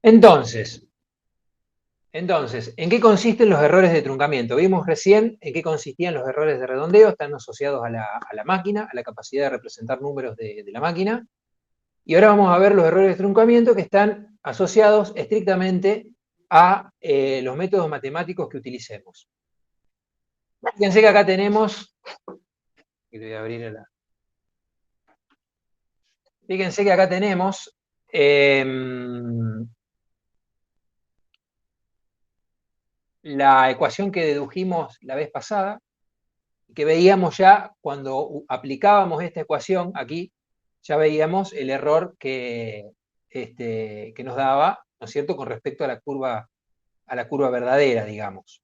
Entonces, ¿en qué consisten los errores de truncamiento? Vimos recién en qué consistían los errores de redondeo, están asociados a la máquina, a la capacidad de representar números de la máquina. Y ahora vamos a ver los errores de truncamiento que están asociados estrictamente a los métodos matemáticos que utilicemos. Fíjense que acá tenemos, voy a abrir fíjense que acá tenemos la ecuación que dedujimos la vez pasada, que veíamos ya cuando aplicábamos esta ecuación aquí, ya veíamos el error que nos daba, ¿no es cierto?, con respecto a la curva verdadera, digamos.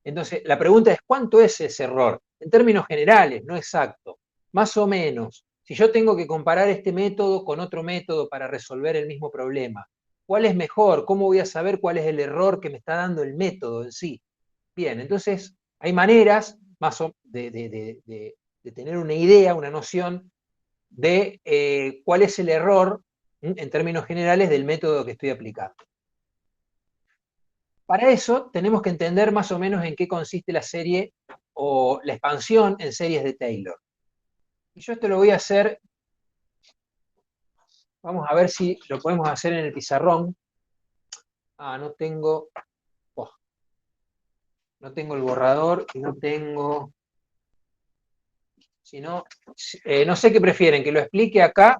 Entonces, la pregunta es, ¿cuánto es ese error? En términos generales, no exacto, más o menos. Si yo tengo que comparar este método con otro método para resolver el mismo problema, ¿cuál es mejor? ¿Cómo voy a saber cuál es el error que me está dando el método en sí? Bien, entonces hay maneras de tener una idea, una noción de cuál es el error en términos generales del método que estoy aplicando. Para eso tenemos que entender más o menos en qué consiste la serie o la expansión en series de Taylor. Y yo esto lo voy a hacer, vamos a ver si lo podemos hacer en el pizarrón. No tengo, no tengo el borrador y no tengo, si no, no sé qué prefieren, que lo explique acá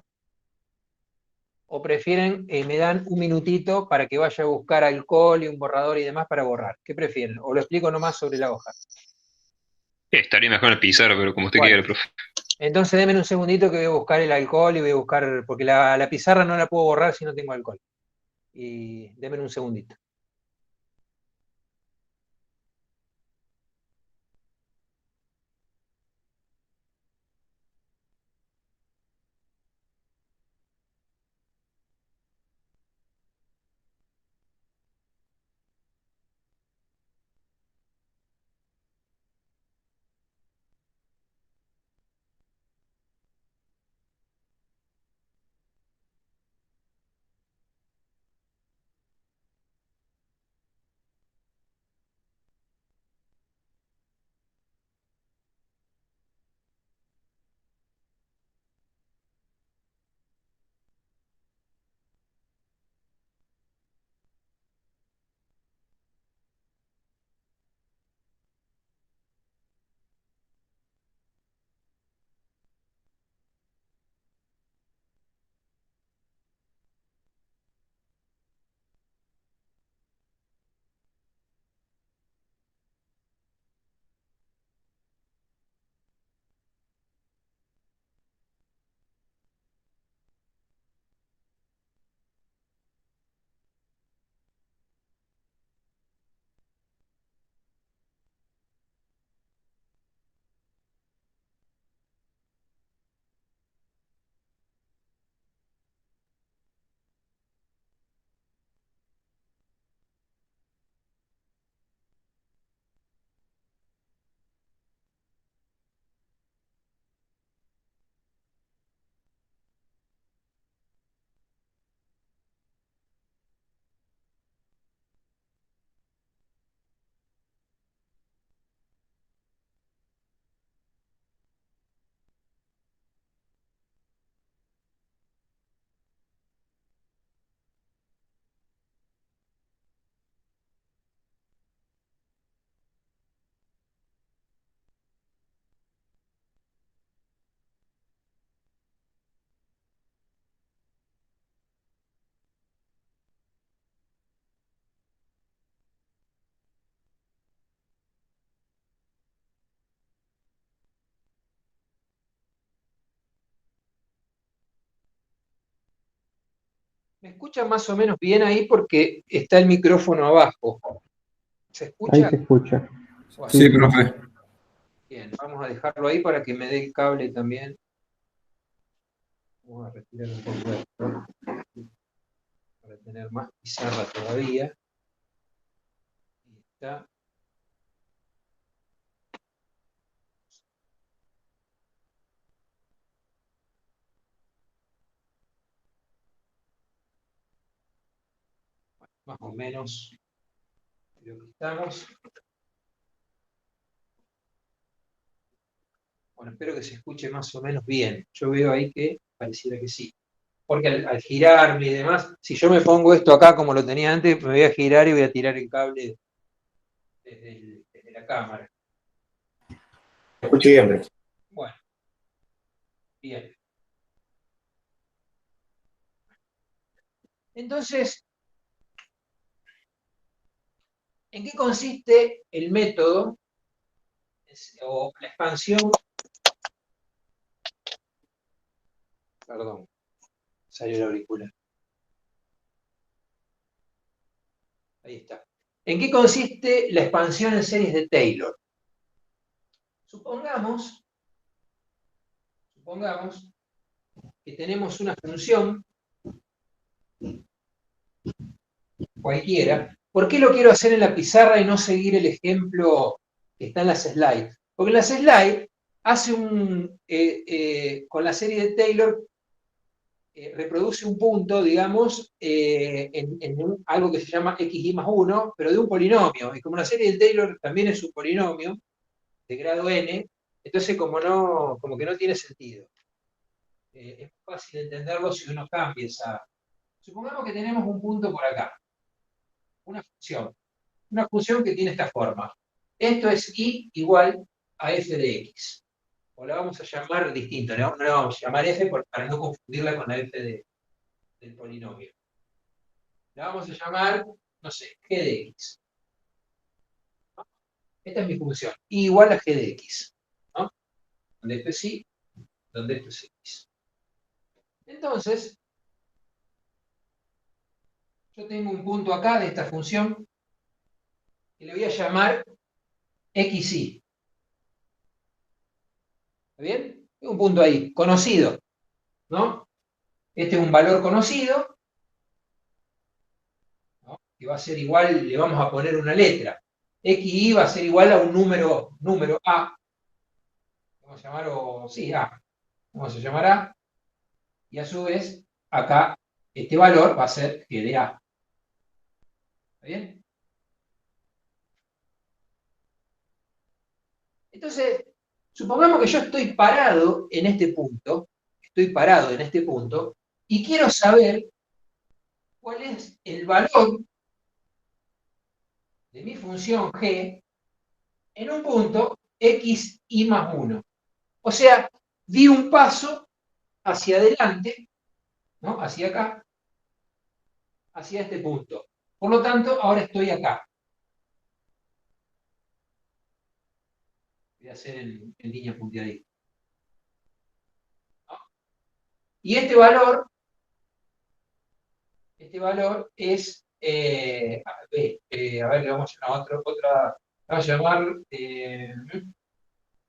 o prefieren, me dan un minutito para que vaya a buscar alcohol y un borrador y demás para borrar. ¿Qué prefieren? ¿O lo explico nomás sobre la hoja? Estaría mejor en el pizarro, pero como usted Bueno, quiera, profe. entonces denme un segundito que voy a buscar el alcohol y voy a buscar, porque la pizarra no la puedo borrar si no tengo alcohol. Y denme un segundito. ¿Me escuchan más o menos bien ahí porque está el micrófono abajo? ¿Se Ahí escucha? se escucha. Bueno, Sí, Sí, sí. profe. bien, vamos a dejarlo ahí para que me dé el cable también. Vamos a retirar un poco esto para tener más pizarra todavía. Ahí está. más o menos lo que estamos. Bueno, espero que se escuche más o menos bien. Yo veo ahí que pareciera que sí. Porque al girarme y demás, si yo me pongo esto acá como lo tenía antes, me voy a girar y voy a tirar el cable desde la cámara. Escucho bien, Bueno, bien. Entonces, ¿en qué consiste el método o la expansión? Perdón, salió el auricular. Ahí está. ¿En qué consiste la expansión en series de Taylor? Supongamos que tenemos una función cualquiera. ¿Por qué lo quiero hacer en la pizarra y no seguir el ejemplo que está en las slides? Porque en las slides hace con la serie de Taylor reproduce un punto, digamos, en algo que se llama xy más 1, pero de un polinomio. Y como la serie de Taylor también es un polinomio de grado n, entonces como que no tiene sentido. Es fácil entenderlo si uno cambia esa. Supongamos que tenemos un punto por acá, una función que tiene esta forma. Esto es y igual a f de x. O la vamos a llamar distinto, no la vamos a llamar f para no confundirla con la f del polinomio. La vamos a llamar, no sé, g de x. ¿No? Esta es mi función, y igual a g de x. ¿No? Donde esto es y, donde esto es x. Entonces, yo tengo un punto acá de esta función que le voy a llamar xy. ¿Está bien? Tengo un punto ahí, conocido. ¿No? Este es un valor conocido, ¿no? Que va a ser igual, le vamos a poner una letra. xy va a ser igual a un número a. Vamos a llamarlo, sí, a. Vamos a llamar a. Y a su vez, acá, este valor va a ser g de a. ¿Está bien? Entonces, supongamos que yo estoy parado en este punto, y quiero saber cuál es el valor de mi función g en un punto x y más 1. O sea, di un paso hacia adelante, ¿no? Hacia acá, hacia este punto. Por lo tanto, ahora estoy acá. Voy a hacer en línea punteadita. ¿No? Y este valor es, a ver, le vamos a llamar otra, vamos a llamar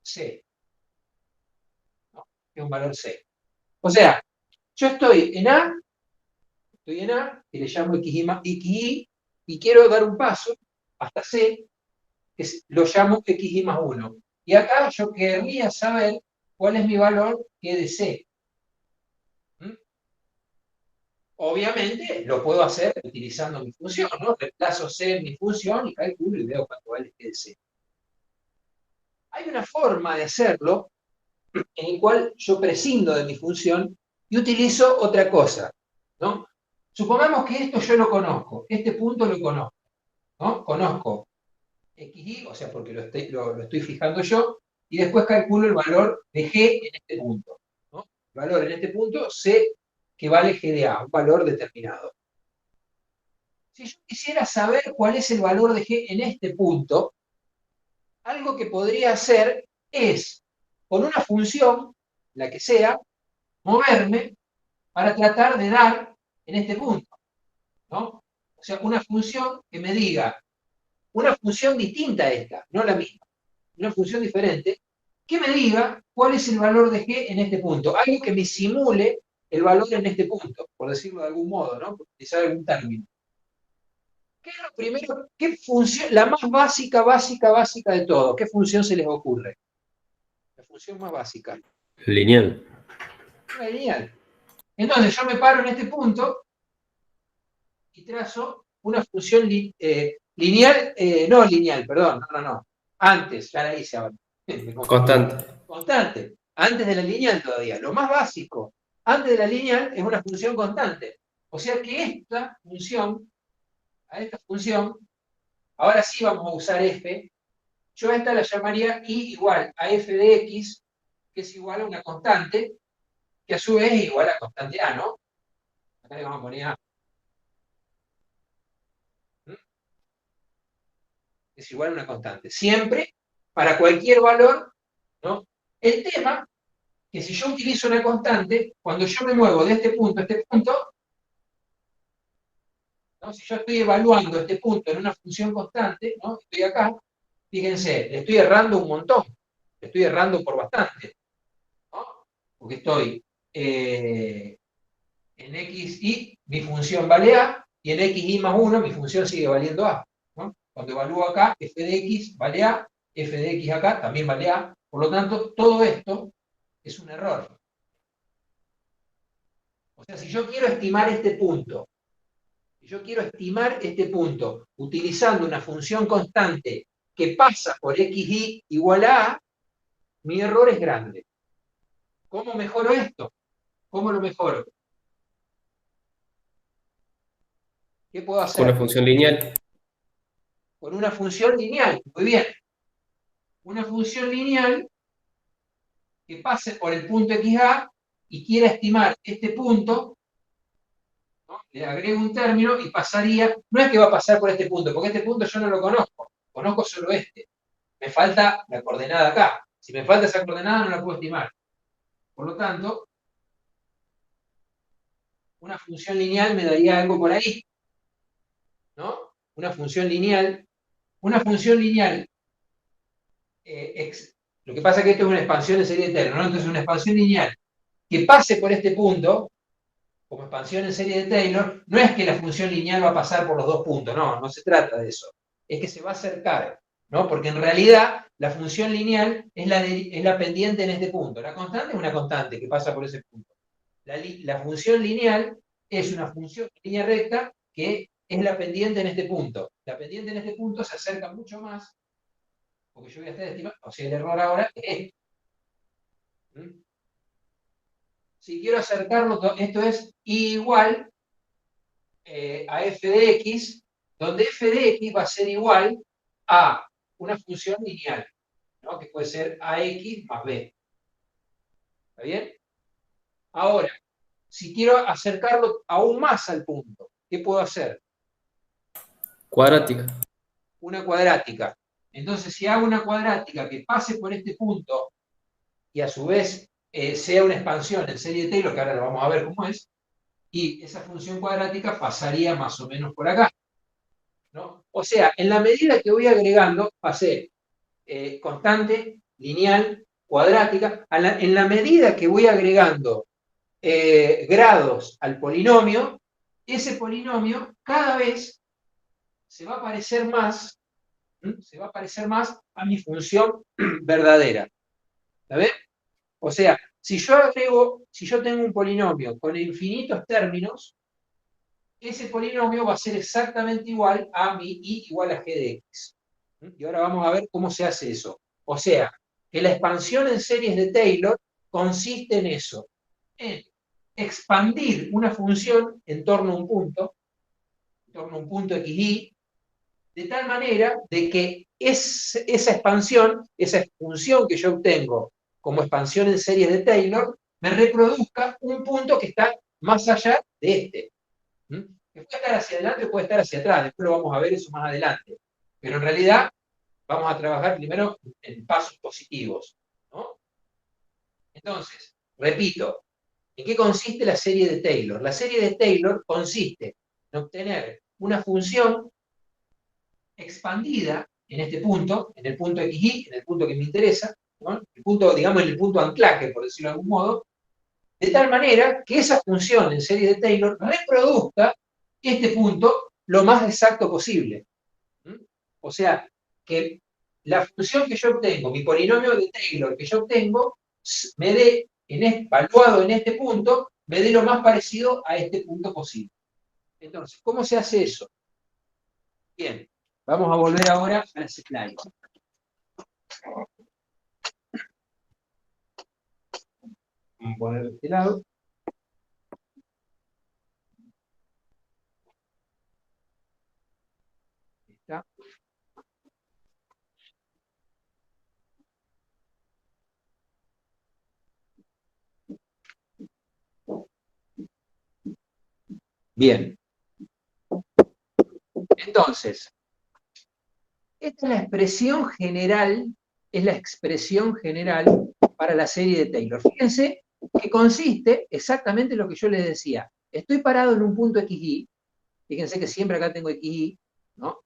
C, ¿no? Es un valor C. O sea, yo estoy en A, que le llamo XY, y quiero dar un paso hasta C, que lo llamo XY más 1. Y acá yo querría saber cuál es mi valor G de C. ¿Mm? Obviamente lo puedo hacer utilizando mi función, ¿no? Reemplazo C en mi función y calculo y veo cuánto vale G de C. Hay una forma de hacerlo en el cual yo prescindo de mi función y utilizo otra cosa, ¿no? Supongamos que esto yo lo conozco, este punto lo conozco, ¿no? Conozco xy, o sea, porque lo estoy fijando yo, y después calculo el valor de g en este punto, ¿no? El valor en este punto sé que vale g de a, un valor determinado. Si yo quisiera saber cuál es el valor de g en este punto, algo que podría hacer es, con una función, la que sea, moverme para tratar de dar en este punto, ¿no? O sea, una función que me diga, una función distinta a esta, no la misma, una función diferente, que me diga cuál es el valor de g en este punto, algo que me simule el valor en este punto, por decirlo de algún modo, ¿no? Por utilizar algún término. ¿Qué es lo primero? ¿Qué función, la más básica de todo? ¿Qué función se les ocurre? La función más básica. Lineal. Lineal. Entonces yo me paro en este punto y trazo una función lineal, no lineal, perdón, no. Antes, ya la hice ahora. Constante. Constante. Antes de la lineal todavía. Lo más básico, antes de la lineal es una función constante. O sea que a esta función, ahora sí vamos a usar f. Yo a esta la llamaría i igual a f de x, que es igual a una constante, que a su vez es igual a constante a, ¿no? Acá le vamos a poner a. Es igual a una constante. Siempre, para cualquier valor, ¿no? El tema, que si yo utilizo una constante, cuando yo me muevo de este punto a este punto, ¿no? Si yo estoy evaluando este punto en una función constante, ¿no? Estoy acá, fíjense, le estoy errando un montón, le estoy errando por bastante, ¿no? Porque estoy en xy, mi función vale a, y en xy más 1, mi función sigue valiendo a, ¿no? Cuando evalúo acá, f de x vale a, f de x acá también vale a, por lo tanto, todo esto es un error. O sea, si yo quiero estimar este punto, utilizando una función constante que pasa por xy igual a, mi error es grande. ¿Cómo mejoro esto? ¿Cómo lo mejoro? ¿Qué puedo hacer? Con una función lineal. Con una función lineal. Muy bien. Una función lineal que pase por el punto XA y quiera estimar este punto, ¿no? Le agrego un término y pasaría, no es que va a pasar por este punto, porque este punto yo no lo conozco solo este. Me falta la coordenada acá. Si me falta esa coordenada no la puedo estimar. Por lo tanto, una función lineal me daría algo por ahí, ¿no? Una función lineal, lo que pasa es que esto es una expansión de serie de Taylor, ¿no? Entonces una expansión lineal que pase por este punto, como expansión en serie de Taylor, no es que la función lineal va a pasar por los dos puntos, no se trata de eso. Es que se va a acercar, ¿no? Porque en realidad la función lineal es la pendiente en este punto. La constante es una constante que pasa por ese punto. La función lineal es una función de línea recta que es la pendiente en este punto. La pendiente en este punto se acerca mucho más, porque yo voy a estar estimando, o sea, el error ahora es esto. Si quiero acercarlo, esto es igual a f de x, donde f de x va a ser igual a una función lineal, ¿no? Que puede ser ax más b. ¿Está bien? Ahora, si quiero acercarlo aún más al punto, ¿qué puedo hacer? Cuadrática. Una cuadrática. Entonces, si hago una cuadrática que pase por este punto y a su vez sea una expansión en serie de Taylor, que ahora lo vamos a ver cómo es, y esa función cuadrática pasaría más o menos por acá, ¿no? O sea, en la medida que voy agregando, pasé constante, lineal, cuadrática, en la medida que voy agregando grados al polinomio, ese polinomio cada vez se va a parecer más a mi función verdadera. ¿Está bien? O sea, si yo tengo un polinomio con infinitos términos, ese polinomio va a ser exactamente igual a mi i igual a g de x. Y ahora vamos a ver cómo se hace eso. O sea, que la expansión en series de Taylor consiste en eso, en expandir una función en torno a un punto xy, de tal manera de que esa expansión, esa función que yo obtengo como expansión en series de Taylor, me reproduzca un punto que está más allá de este. Que puede estar hacia adelante o puede estar hacia atrás, después lo vamos a ver eso más adelante. Pero en realidad vamos a trabajar primero en pasos positivos, ¿no? Entonces, repito, ¿en qué consiste la serie de Taylor? La serie de Taylor consiste en obtener una función expandida en este punto, en el punto xy, en el punto que me interesa, ¿no? El punto, digamos, en el punto anclaje, por decirlo de algún modo, de tal manera que esa función en serie de Taylor reproduzca este punto lo más exacto posible. O sea, que la función que yo obtengo, mi polinomio de Taylor que yo obtengo, me dé, evaluado en este punto, me dé lo más parecido a este punto posible. Entonces, ¿cómo se hace eso? Bien, vamos a volver ahora a las slides. Vamos a poner de este lado. Ahí está. Bien. Entonces, esta es la expresión general para la serie de Taylor. Fíjense que consiste exactamente en lo que yo les decía. Estoy parado en un punto XY, fíjense que siempre acá tengo XY, ¿no?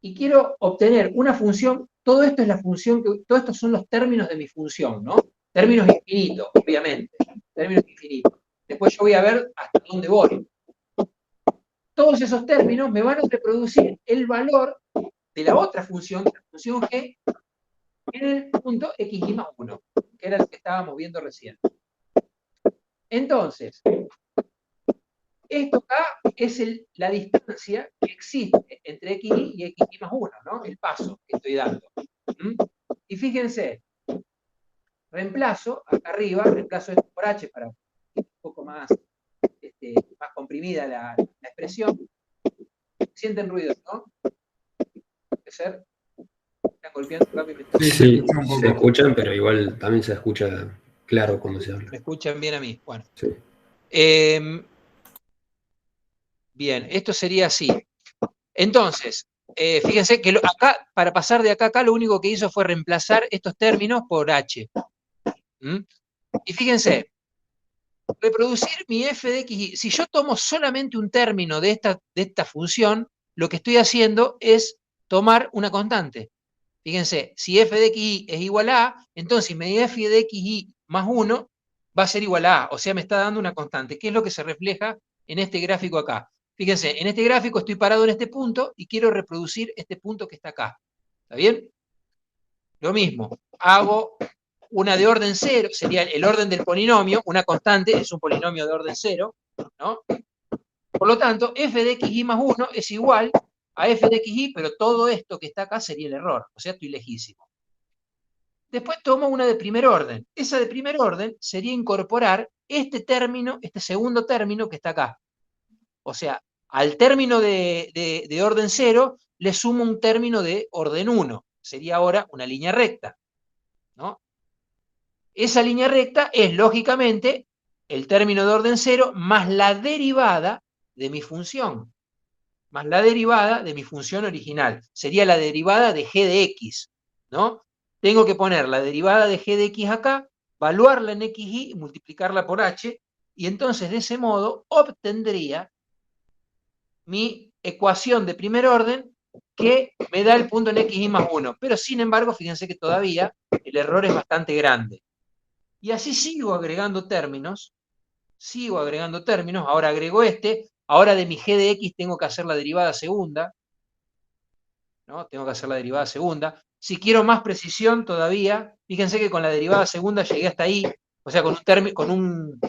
Y quiero obtener una función, todo esto es la función, todos estos son los términos de mi función, ¿no? Términos infinitos, obviamente, términos infinitos. Después yo voy a ver hasta dónde voy. Todos esos términos me van a reproducir el valor de la otra función, la función G, en el punto XY más 1, que era el que estábamos viendo recién. Entonces, esto acá es la distancia que existe entre XY y XY más 1, ¿no? El paso que estoy dando. Y fíjense, reemplazo, acá arriba, reemplazo esto por H para que un poco más, más comprimida la expresión. Sienten ruido, ¿no? Puede ser. Están golpeando el cambio. Sí, se escuchan, pero igual también se escucha claro cuando se habla. ¿Me escuchan bien a mí? Bueno. Sí. Bien, esto sería así. Entonces, fíjense que acá, para pasar de acá a acá, lo único que hizo fue reemplazar estos términos por H. Y fíjense, reproducir mi f de x, si yo tomo solamente un término de esta función, lo que estoy haciendo es tomar una constante. Fíjense, si f de x es igual a A, entonces mi f de x más 1 va a ser igual a A, o sea, me está dando una constante, que es lo que se refleja en este gráfico acá. Fíjense, en este gráfico estoy parado en este punto y quiero reproducir este punto que está acá. ¿Está bien? Lo mismo, hago una de orden 0, sería el orden del polinomio, una constante es un polinomio de orden 0, ¿no? Por lo tanto, f de xy más 1 es igual a f de xy, pero todo esto que está acá sería el error, o sea, estoy lejísimo. Después tomo una de primer orden. Esa de primer orden sería incorporar este término, este segundo término que está acá. O sea, al término de orden 0 le sumo un término de orden 1. Sería ahora una línea recta, ¿no? Esa línea recta es, lógicamente, el término de orden 0 más la derivada de mi función. Más la derivada de mi función original. Sería la derivada de g de x, ¿no? Tengo que poner la derivada de g de x acá, valuarla en xy, multiplicarla por h, y entonces de ese modo obtendría mi ecuación de primer orden que me da el punto en xy más 1. Pero sin embargo, fíjense que todavía el error es bastante grande. Y así sigo agregando términos, ahora agrego ahora de mi g de x tengo que hacer la derivada segunda, ¿no? Tengo que hacer la derivada segunda. Si quiero más precisión todavía, fíjense que con la derivada segunda llegué hasta ahí, o sea, con un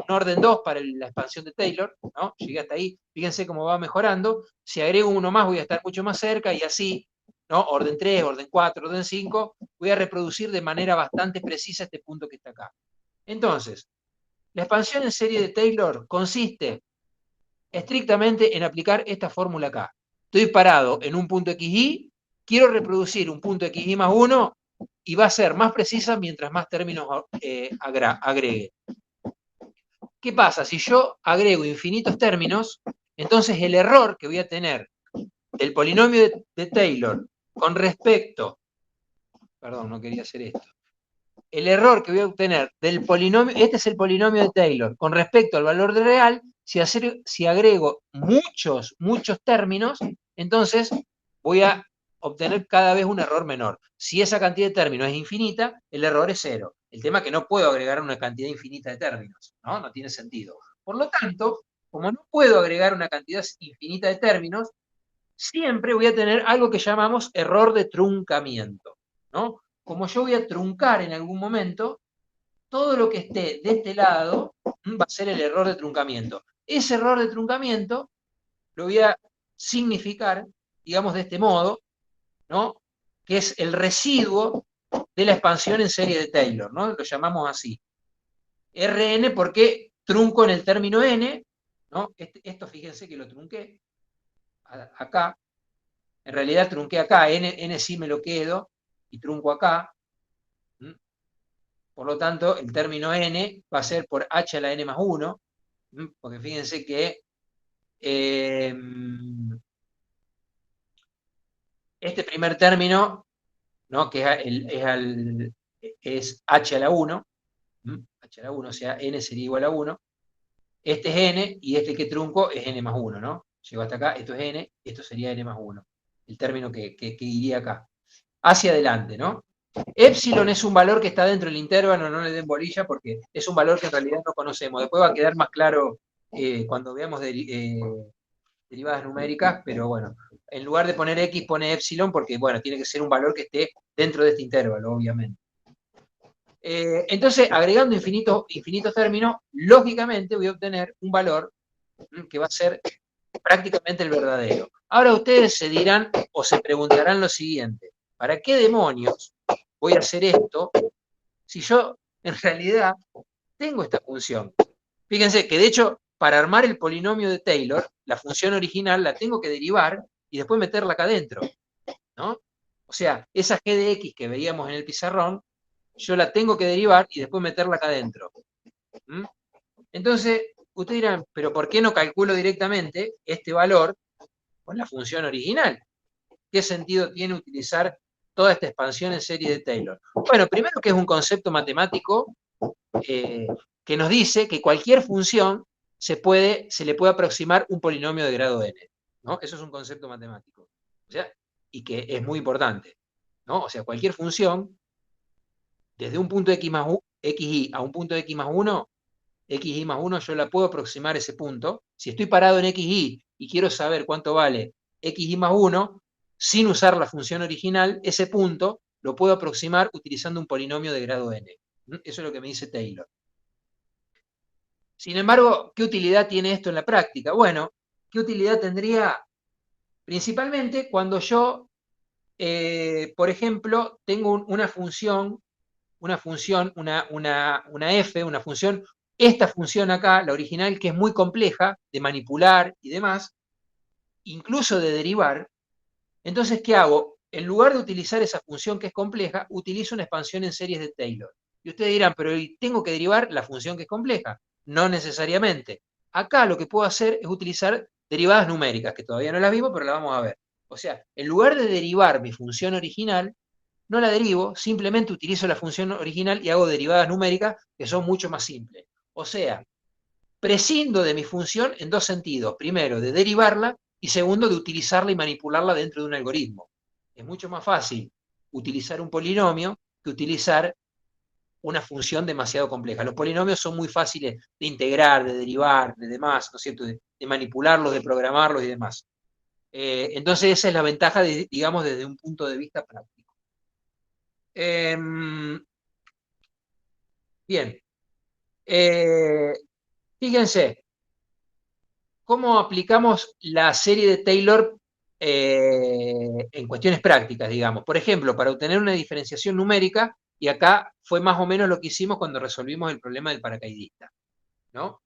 orden 2 para la expansión de Taylor, ¿no? Llegué hasta ahí, fíjense cómo va mejorando. Si agrego uno más voy a estar mucho más cerca y así, ¿no? Orden 3, orden 4, orden 5, voy a reproducir de manera bastante precisa este punto que está acá. Entonces, la expansión en serie de Taylor consiste estrictamente en aplicar esta fórmula acá. Estoy parado en un punto XY, quiero reproducir un punto XY más 1 y va a ser más precisa mientras más términos agregue. ¿Qué pasa? Si yo agrego infinitos términos, entonces el error que voy a tener del polinomio de Taylor con respecto, perdón, no quería hacer esto, el error que voy a obtener del polinomio, este es el polinomio de Taylor, con respecto al valor de real, si agrego muchos términos, entonces voy a obtener cada vez un error menor. Si esa cantidad de términos es infinita, el error es 0. El tema es que no puedo agregar una cantidad infinita de términos, ¿no? No tiene sentido. Por lo tanto, como no puedo agregar una cantidad infinita de términos, siempre voy a tener algo que llamamos error de truncamiento, ¿no? Como yo voy a truncar en algún momento, todo lo que esté de este lado va a ser el error de truncamiento. Ese error de truncamiento lo voy a significar, digamos, de este modo, ¿no? Que es el residuo de la expansión en serie de Taylor, ¿no? Lo llamamos así. Rn porque trunco en el término n, ¿no? Esto fíjense que lo trunqué acá, en realidad trunqué acá, n sí me lo quedo y trunco acá. Por lo tanto, el término n va a ser por h a la n más 1, porque fíjense que este primer término, ¿no? Que es h a la 1, h a la 1, o sea, n sería igual a 1. Este es n y este que trunco es n más 1, ¿no? Llego hasta acá, esto es n, esto sería n más 1. El término que iría acá. Hacia adelante, ¿no? Epsilon es un valor que está dentro del intervalo, no le den bolilla porque es un valor que en realidad no conocemos. Después va a quedar más claro cuando veamos derivadas numéricas, pero bueno, en lugar de poner x pone epsilon porque, bueno, tiene que ser un valor que esté dentro de este intervalo, obviamente. Entonces, agregando infinitos términos, lógicamente voy a obtener un valor que va a ser prácticamente el verdadero. Ahora ustedes se dirán o se preguntarán lo siguiente: ¿para qué demonios voy a hacer esto si yo en realidad tengo esta función? Fíjense que de hecho, para armar el polinomio de Taylor, la función original la tengo que derivar y después meterla acá adentro, ¿no? O sea, esa g de x que veíamos en el pizarrón, yo la tengo que derivar y después meterla acá adentro. Entonces, ustedes dirán, ¿pero por qué no calculo directamente este valor con la función original? ¿Qué sentido tiene utilizar toda esta expansión en serie de Taylor? Bueno, primero que es un concepto matemático que nos dice que cualquier función se le puede aproximar un polinomio de grado n, ¿no? Eso es un concepto matemático. O sea, y que es muy importante, ¿no? O sea, cualquier función, desde un punto xy a un punto x más 1, xy más 1, yo la puedo aproximar ese punto. Si estoy parado en xy y quiero saber cuánto vale xy más 1, sin usar la función original, ese punto lo puedo aproximar utilizando un polinomio de grado n. Eso es lo que me dice Taylor. Sin embargo, ¿qué utilidad tiene esto en la práctica? Bueno, ¿qué utilidad tendría? Principalmente cuando yo, por ejemplo, tengo una función, una f, una función, esta función acá, la original, que es muy compleja de manipular y demás, incluso de derivar. Entonces, ¿qué hago? En lugar de utilizar esa función que es compleja, utilizo una expansión en series de Taylor. Y ustedes dirán, pero tengo que derivar la función que es compleja. No necesariamente. Acá lo que puedo hacer es utilizar derivadas numéricas, que todavía no las vimos, pero las vamos a ver. O sea, en lugar de derivar mi función original, no la derivo, simplemente utilizo la función original y hago derivadas numéricas que son mucho más simples. O sea, prescindo de mi función en dos sentidos. Primero, de derivarla y segundo, de utilizarla y manipularla dentro de un algoritmo. Es mucho más fácil utilizar un polinomio que utilizar una función demasiado compleja. Los polinomios son muy fáciles de integrar, de derivar, de demás, ¿no es cierto? De manipularlos, de programarlos y demás. Entonces esa es la ventaja, digamos, desde un punto de vista práctico. Bien. Fíjense, ¿cómo aplicamos la serie de Taylor en cuestiones prácticas, digamos? Por ejemplo, para obtener una diferenciación numérica, y acá fue más o menos lo que hicimos cuando resolvimos el problema del paracaidista, ¿no?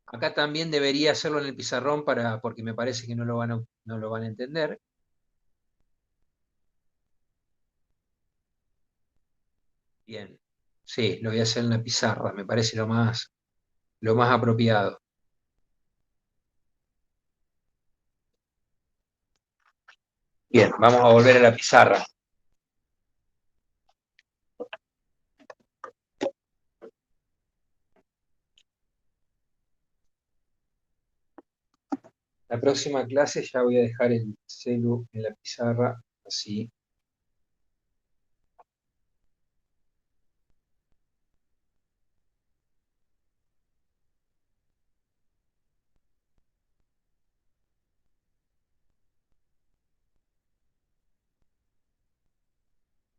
Acá también debería hacerlo en el pizarrón porque me parece que no lo van a entender. Bien, sí, lo voy a hacer en la pizarra, me parece lo más apropiado. Bien, vamos a volver a la pizarra. La próxima clase ya voy a dejar el celu en la pizarra, así.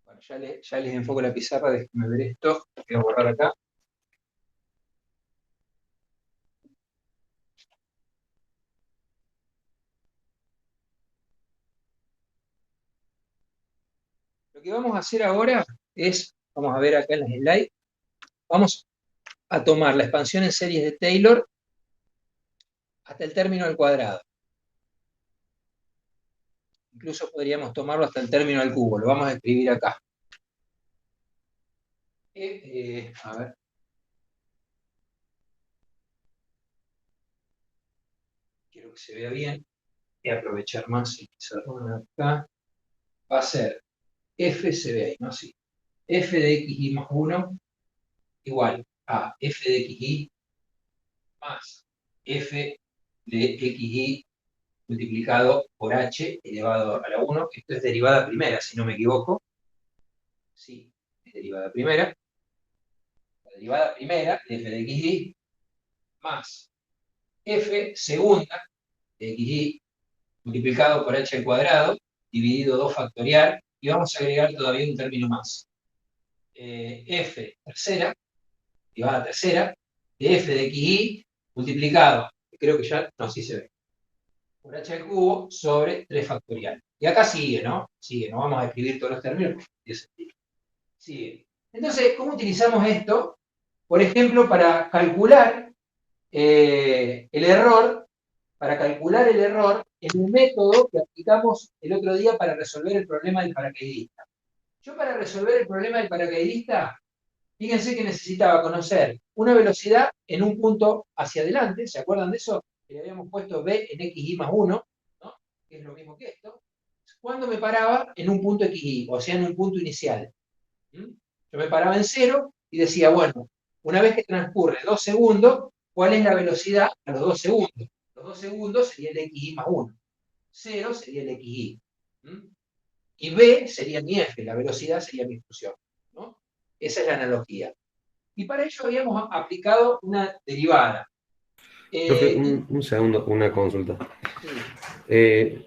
Bueno, ya les enfoco la pizarra, déjenme ver esto, voy a borrar acá. que vamos a hacer ahora es, vamos a ver acá en las slides, vamos a tomar la expansión en series de Taylor hasta el término al cuadrado. Incluso podríamos tomarlo hasta el término al cubo, lo vamos a escribir acá. A ver. Quiero que se vea bien. Voy a aprovechar más el pizarrón acá. Va a ser f, se ve ahí, ¿no? Sí. F de xy más 1 igual a f de xy más f de xy multiplicado por h elevado a la 1. Esto es derivada primera, si no me equivoco. Sí, es derivada primera. La derivada primera de f de xy más f segunda de xy multiplicado por h al cuadrado, dividido 2 factorial, y vamos a agregar todavía un término más. F tercera, derivada tercera, de f de xy multiplicado, creo que ya, no, sí se ve, por h al cubo sobre 3 factorial. Y acá sigue, ¿no? Sigue, no vamos a escribir todos los términos, sigue. Entonces, ¿cómo utilizamos esto? Por ejemplo, para calcular el error, en el método que aplicamos el otro día para resolver el problema del paracaidista. Yo para resolver el problema del paracaidista, fíjense que necesitaba conocer una velocidad en un punto hacia adelante, ¿se acuerdan de eso? Que le habíamos puesto b en xy más 1, ¿no? Que es lo mismo que esto. Cuando me paraba en un punto xy, o sea, en un punto inicial. Yo me paraba en 0 y decía, bueno, una vez que transcurre 2 segundos, ¿cuál es la velocidad a los 2 segundos? Los 2 segundos sería el xy más 1. 0 sería el xy. Y b sería mi f, la velocidad sería mi explosión, ¿no? Esa es la analogía. Y para ello habíamos aplicado una derivada. Profe, un segundo, una consulta. Sí.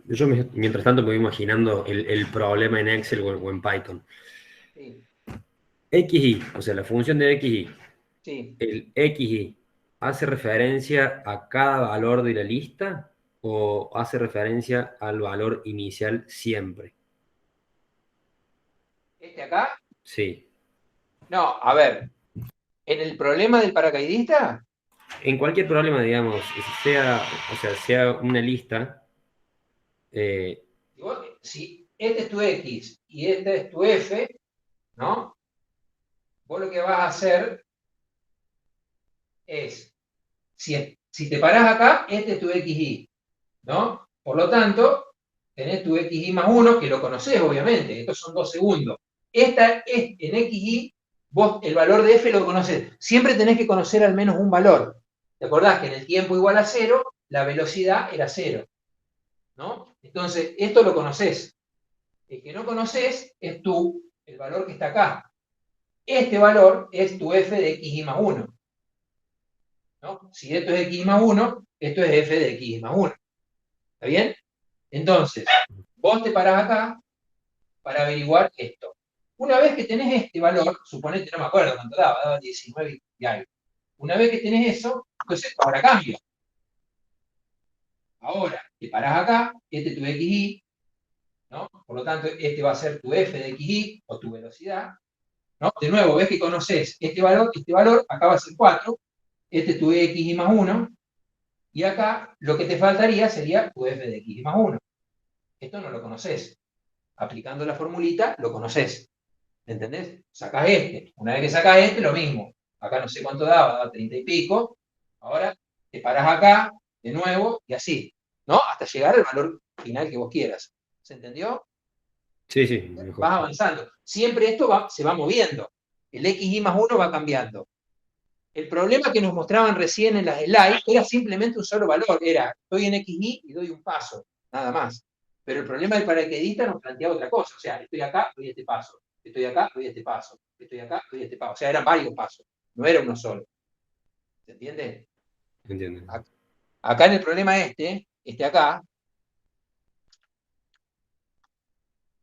Yo mientras tanto me voy imaginando el problema en Excel o en Python. Sí. XY, o sea, la función de XY. Sí. ¿El XY hace referencia a cada valor de la lista o hace referencia al valor inicial siempre? ¿Este acá? Sí. No, a ver. ¿En el problema del paracaidista? En cualquier problema, digamos, sea una lista. Si este es tu X y este es tu F, ¿no? Vos lo que vas a hacer es, si te parás acá, este es tu XY, ¿no? Por lo tanto, tenés tu XY más 1, que lo conocés, obviamente, estos son 2 segundos. Esta es en XY, vos el valor de F lo conocés. Siempre tenés que conocer al menos un valor. ¿Te acordás que en el tiempo igual a 0, la velocidad era 0? ¿No? Entonces, esto lo conocés. El que no conoces es el valor que está acá. Este valor es tu f de xy más 1. ¿No? Si esto es x más 1, esto es f de x más 1. ¿Está bien? Entonces, vos te parás acá para averiguar esto. Una vez que tenés este valor, suponete, no me acuerdo cuánto daba 19 y algo. Una vez que tenés eso, entonces ahora cambia. Ahora te parás acá, este es tu xy, ¿no? Por lo tanto, este va a ser tu f de xy o tu velocidad, ¿no? De nuevo, ves que conoces este valor, acá va a ser 4, este es tu xy más 1, y acá lo que te faltaría sería tu f de xy más 1. Esto no lo conoces. Aplicando la formulita, lo conoces. ¿Entendés? Sacás este. Una vez que sacás este, lo mismo. Acá no sé cuánto daba 30 y pico. Ahora te parás acá, de nuevo, y así, ¿no? Hasta llegar al valor final que vos quieras. ¿Se entendió? Sí, sí, Vas mejor. avanzando. Siempre esto se va moviendo. El xy más 1 va cambiando. El problema que nos mostraban recién en las slides era simplemente un solo valor. Era, estoy en xy y doy un paso, nada más. Pero el problema del paracaidista nos planteaba otra cosa. O sea, estoy acá, doy este paso. Estoy acá, doy este paso. Estoy acá, doy este paso. O sea, eran varios pasos. No era uno solo. ¿Se entiende? Entiendo. Acá en el problema este acá,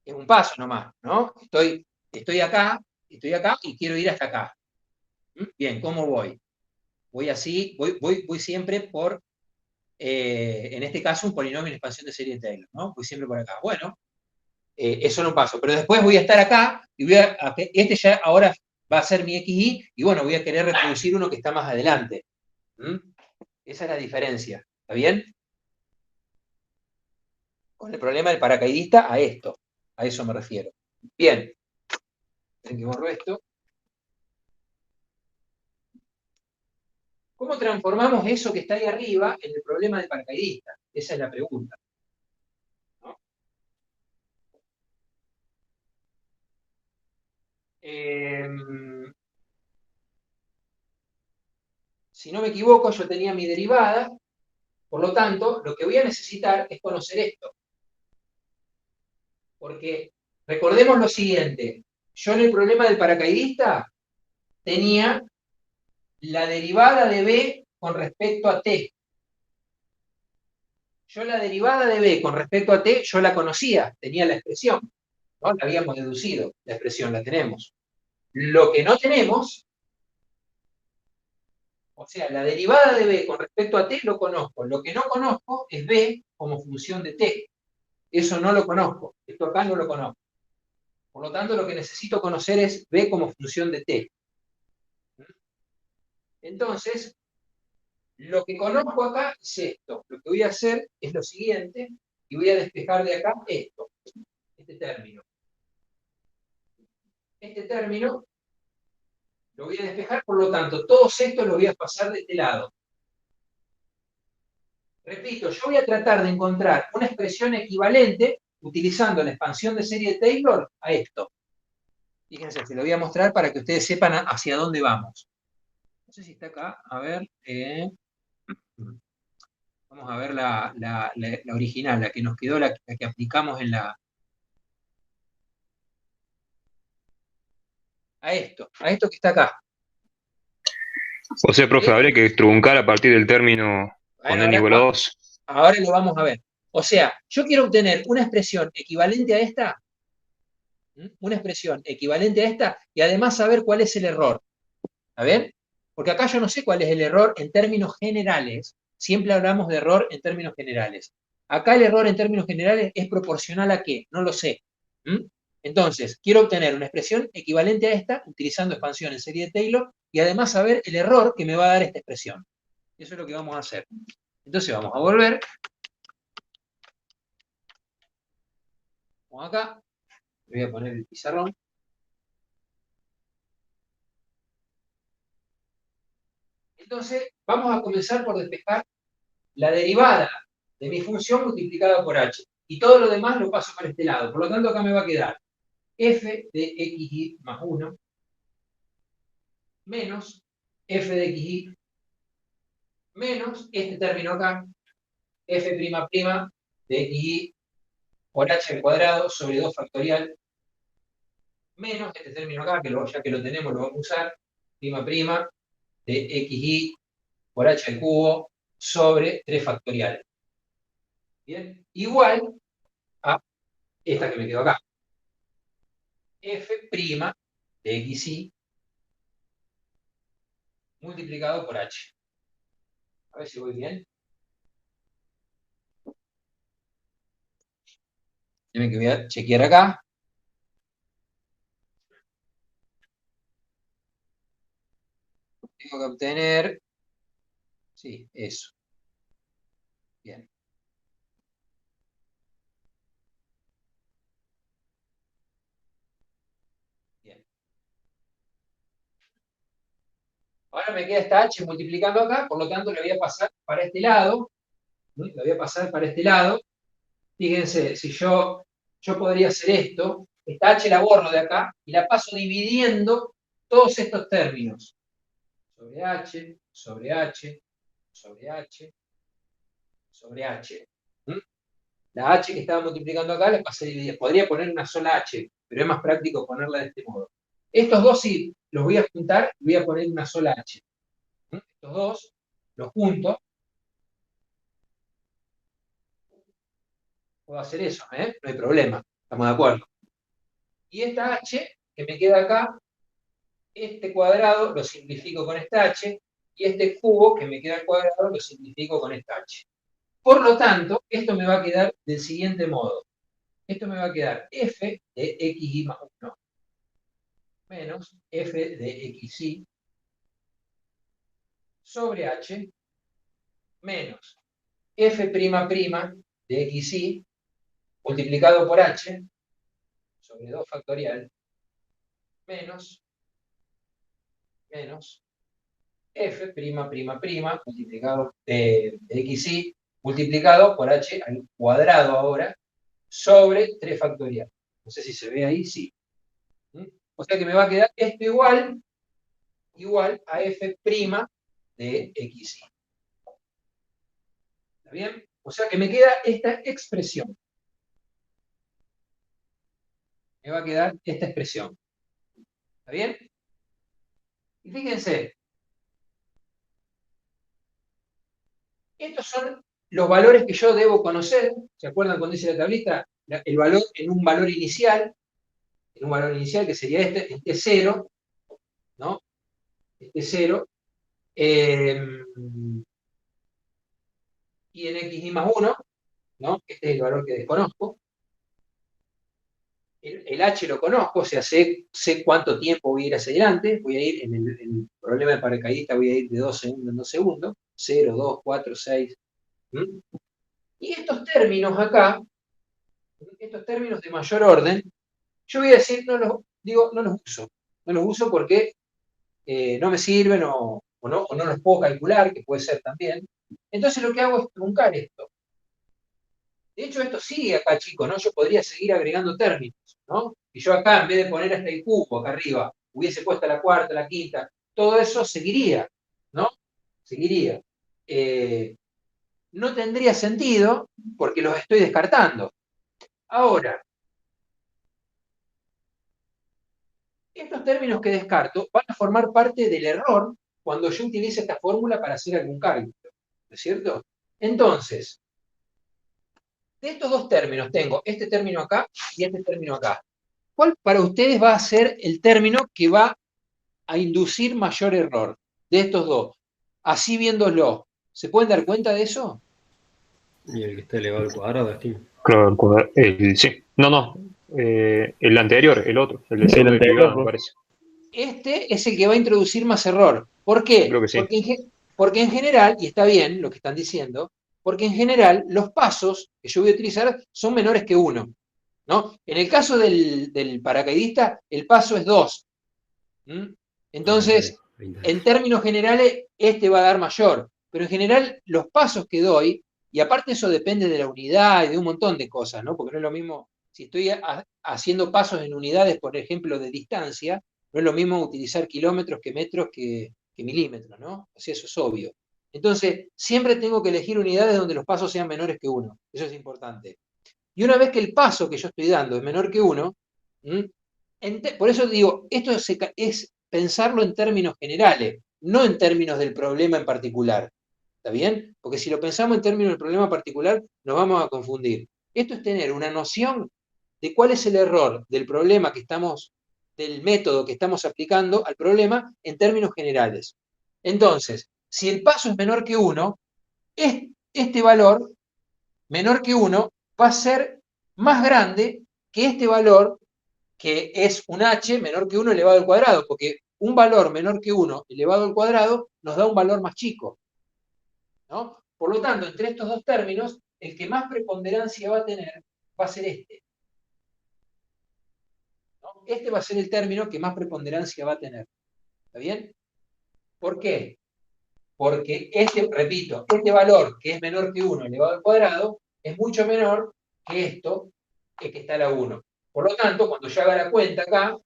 es un paso nomás, ¿no? Estoy acá y quiero ir hasta acá. Bien, ¿cómo voy? Voy así, voy siempre por, en este caso, un polinomio en expansión de serie de Taylor, ¿no? Voy siempre por acá. Bueno, Eso no paso. Pero después voy a estar acá y este ya ahora va a ser mi XY y bueno, voy a querer reproducir uno que está más adelante. ¿Mm? Esa es la diferencia. ¿Está bien? Con el problema del paracaidista a esto. A eso me refiero. Bien. Ven que borro esto. ¿Cómo transformamos eso que está ahí arriba en el problema del paracaidista? Esa es la pregunta. ¿No? Si no me equivoco, yo tenía mi derivada, por lo tanto, lo que voy a necesitar es conocer esto. Porque recordemos lo siguiente, yo en el problema del paracaidista tenía la derivada de b con respecto a t. Yo la derivada de b con respecto a t, yo la conocía, tenía la expresión, ¿no? La habíamos deducido, la expresión la tenemos. Lo que no tenemos, o sea, la derivada de b con respecto a t lo conozco. Lo que no conozco es b como función de t. Eso no lo conozco. Esto acá no lo conozco. Por lo tanto, lo que necesito conocer es b como función de t. Entonces, lo que conozco acá es esto. Lo que voy a hacer es lo siguiente, y voy a despejar de acá esto, este término. Este término lo voy a despejar, por lo tanto, todos estos los voy a pasar de este lado. Repito, yo voy a tratar de encontrar una expresión equivalente utilizando la expansión de serie de Taylor a esto. Fíjense, se lo voy a mostrar para que ustedes sepan hacia dónde vamos. No sé si está acá, a ver. Vamos a ver la original, la que nos quedó, la que aplicamos en la... A esto que está acá. O sea, profe, habría que truncar a partir del término con Bueno, n igual a 2. ahora lo vamos a ver. O sea, yo quiero obtener una expresión equivalente a esta, una expresión equivalente a esta, y además saber cuál es el error. ¿Está bien? Porque acá yo no sé cuál es el error en términos generales. Siempre hablamos de error en términos generales. Acá el error en términos generales es proporcional a qué, no lo sé. Entonces, quiero obtener una expresión equivalente a esta, utilizando expansión en serie de Taylor, y además saber el error que me va a dar esta expresión. Eso es lo que vamos a hacer. Entonces vamos a volver. Vamos acá. Voy a poner el pizarrón. Entonces, vamos a comenzar por despejar la derivada de mi función multiplicada por h. Y todo lo demás lo paso para este lado. Por lo tanto, acá me va a quedar f de xy más 1 menos f de xy menos este término acá, f' de xy por h al cuadrado sobre 2 factorial menos este término acá, que ya que lo tenemos lo vamos a usar, prima de xy por h al cubo sobre 3 factorial. ¿Bien? Igual a esta que me quedó acá. F' de xy multiplicado por h. A ver si voy bien. Miren que voy a chequear acá. Tengo que obtener... Sí, eso. Bien. Bien. Ahora me queda esta h multiplicando acá, por lo tanto le voy a pasar para este lado. ¿No? La voy a pasar para este lado. Fíjense, si yo podría hacer esto, esta h la borro de acá y la paso dividiendo todos estos términos. Sobre h, sobre h, sobre h, sobre h. La h que estaba multiplicando acá la pasé dividida. Podría poner una sola h, pero es más práctico ponerla de este modo. Estos dos sí, los voy a juntar y voy a poner una sola h. Estos dos los junto. Puedo hacer eso, no hay problema, estamos de acuerdo. Y esta h que me queda acá, este cuadrado lo simplifico con esta h, y este cubo que me queda al cuadrado lo simplifico con esta h. Por lo tanto, esto me va a quedar del siguiente modo. esto me va a quedar f de xy más 1 menos f de xy sobre h menos f' de xy multiplicado por h sobre 2 factorial menos f'' multiplicado de xy multiplicado por h al cuadrado ahora sobre 3 factorial. No sé si se ve ahí, sí. O sea que me va a quedar esto igual a f' de xy. ¿Está bien? O sea que me queda esta expresión. Me va a quedar esta expresión. ¿Está bien? Y fíjense, estos son los valores que yo debo conocer. ¿Se acuerdan cuando dice la tablita? El valor en un valor inicial que sería este 0, ¿no? Este 0. Y en xy más 1, ¿no? Este es el valor que desconozco. El h lo conozco, o sea, sé cuánto tiempo voy a ir hacia adelante. Voy a ir, en el problema de paracaidista, voy a ir de 2 segundos en 2 segundos. 0, 2, 4, 6. Y estos términos acá, estos términos de mayor orden, yo voy a decir, no los uso. No los uso porque no me sirven o no los puedo calcular, que puede ser también. Entonces lo que hago es truncar esto. De hecho, esto sigue acá, chicos, ¿no? Yo podría seguir agregando términos, ¿no? Y yo acá, en vez de poner hasta el cubo acá arriba, hubiese puesto la cuarta, la quinta, todo eso seguiría, ¿no? Seguiría. No tendría sentido porque los estoy descartando. Ahora, estos términos que descarto van a formar parte del error cuando yo utilice esta fórmula para hacer algún cálculo, ¿no es cierto? Entonces, de estos dos términos tengo este término acá y este término acá. ¿Cuál para ustedes va a ser el término que va a inducir mayor error de estos dos? Así viéndolo, ¿se pueden dar cuenta de eso? Y el que está elevado al cuadrado, Steam. Claro, sí. No. El anterior, el otro, el de El segundo anterior, derivado, me pues. parece. Este es el que va a introducir más error. ¿Por Creo qué? que sí. Porque en general, y está bien lo que están diciendo, porque en general los pasos que yo voy a utilizar son menores que 1, ¿no? En el caso del paracaidista, el paso es 2. Entonces, en términos generales, este va a dar mayor, pero en general los pasos que doy, y aparte eso depende de la unidad y de un montón de cosas, ¿no? Porque no es lo mismo, si estoy haciendo pasos en unidades, por ejemplo, de distancia, no es lo mismo utilizar kilómetros que metros que milímetros, ¿no? O sea, eso es obvio. Entonces, siempre tengo que elegir unidades donde los pasos sean menores que 1, eso es importante. Y una vez que el paso que yo estoy dando es menor que 1, por eso digo, esto es pensarlo en términos generales, no en términos del problema en particular. ¿Está bien? Porque si lo pensamos en términos del problema particular, nos vamos a confundir. Esto es tener una noción de cuál es el error del problema del método que estamos aplicando al problema en términos generales. Entonces, si el paso es menor que 1, este valor menor que 1 va a ser más grande que este valor que es un h menor que 1 elevado al cuadrado, porque un valor menor que 1 elevado al cuadrado nos da un valor más chico, ¿no? Por lo tanto, entre estos dos términos, el que más preponderancia va a tener va a ser este, ¿no? Este va a ser el término que más preponderancia va a tener. ¿Está bien? ¿Por qué? Porque repito, este valor que es menor que 1 elevado al cuadrado es mucho menor que esto, que está a la 1. Por lo tanto, cuando yo haga la cuenta acá,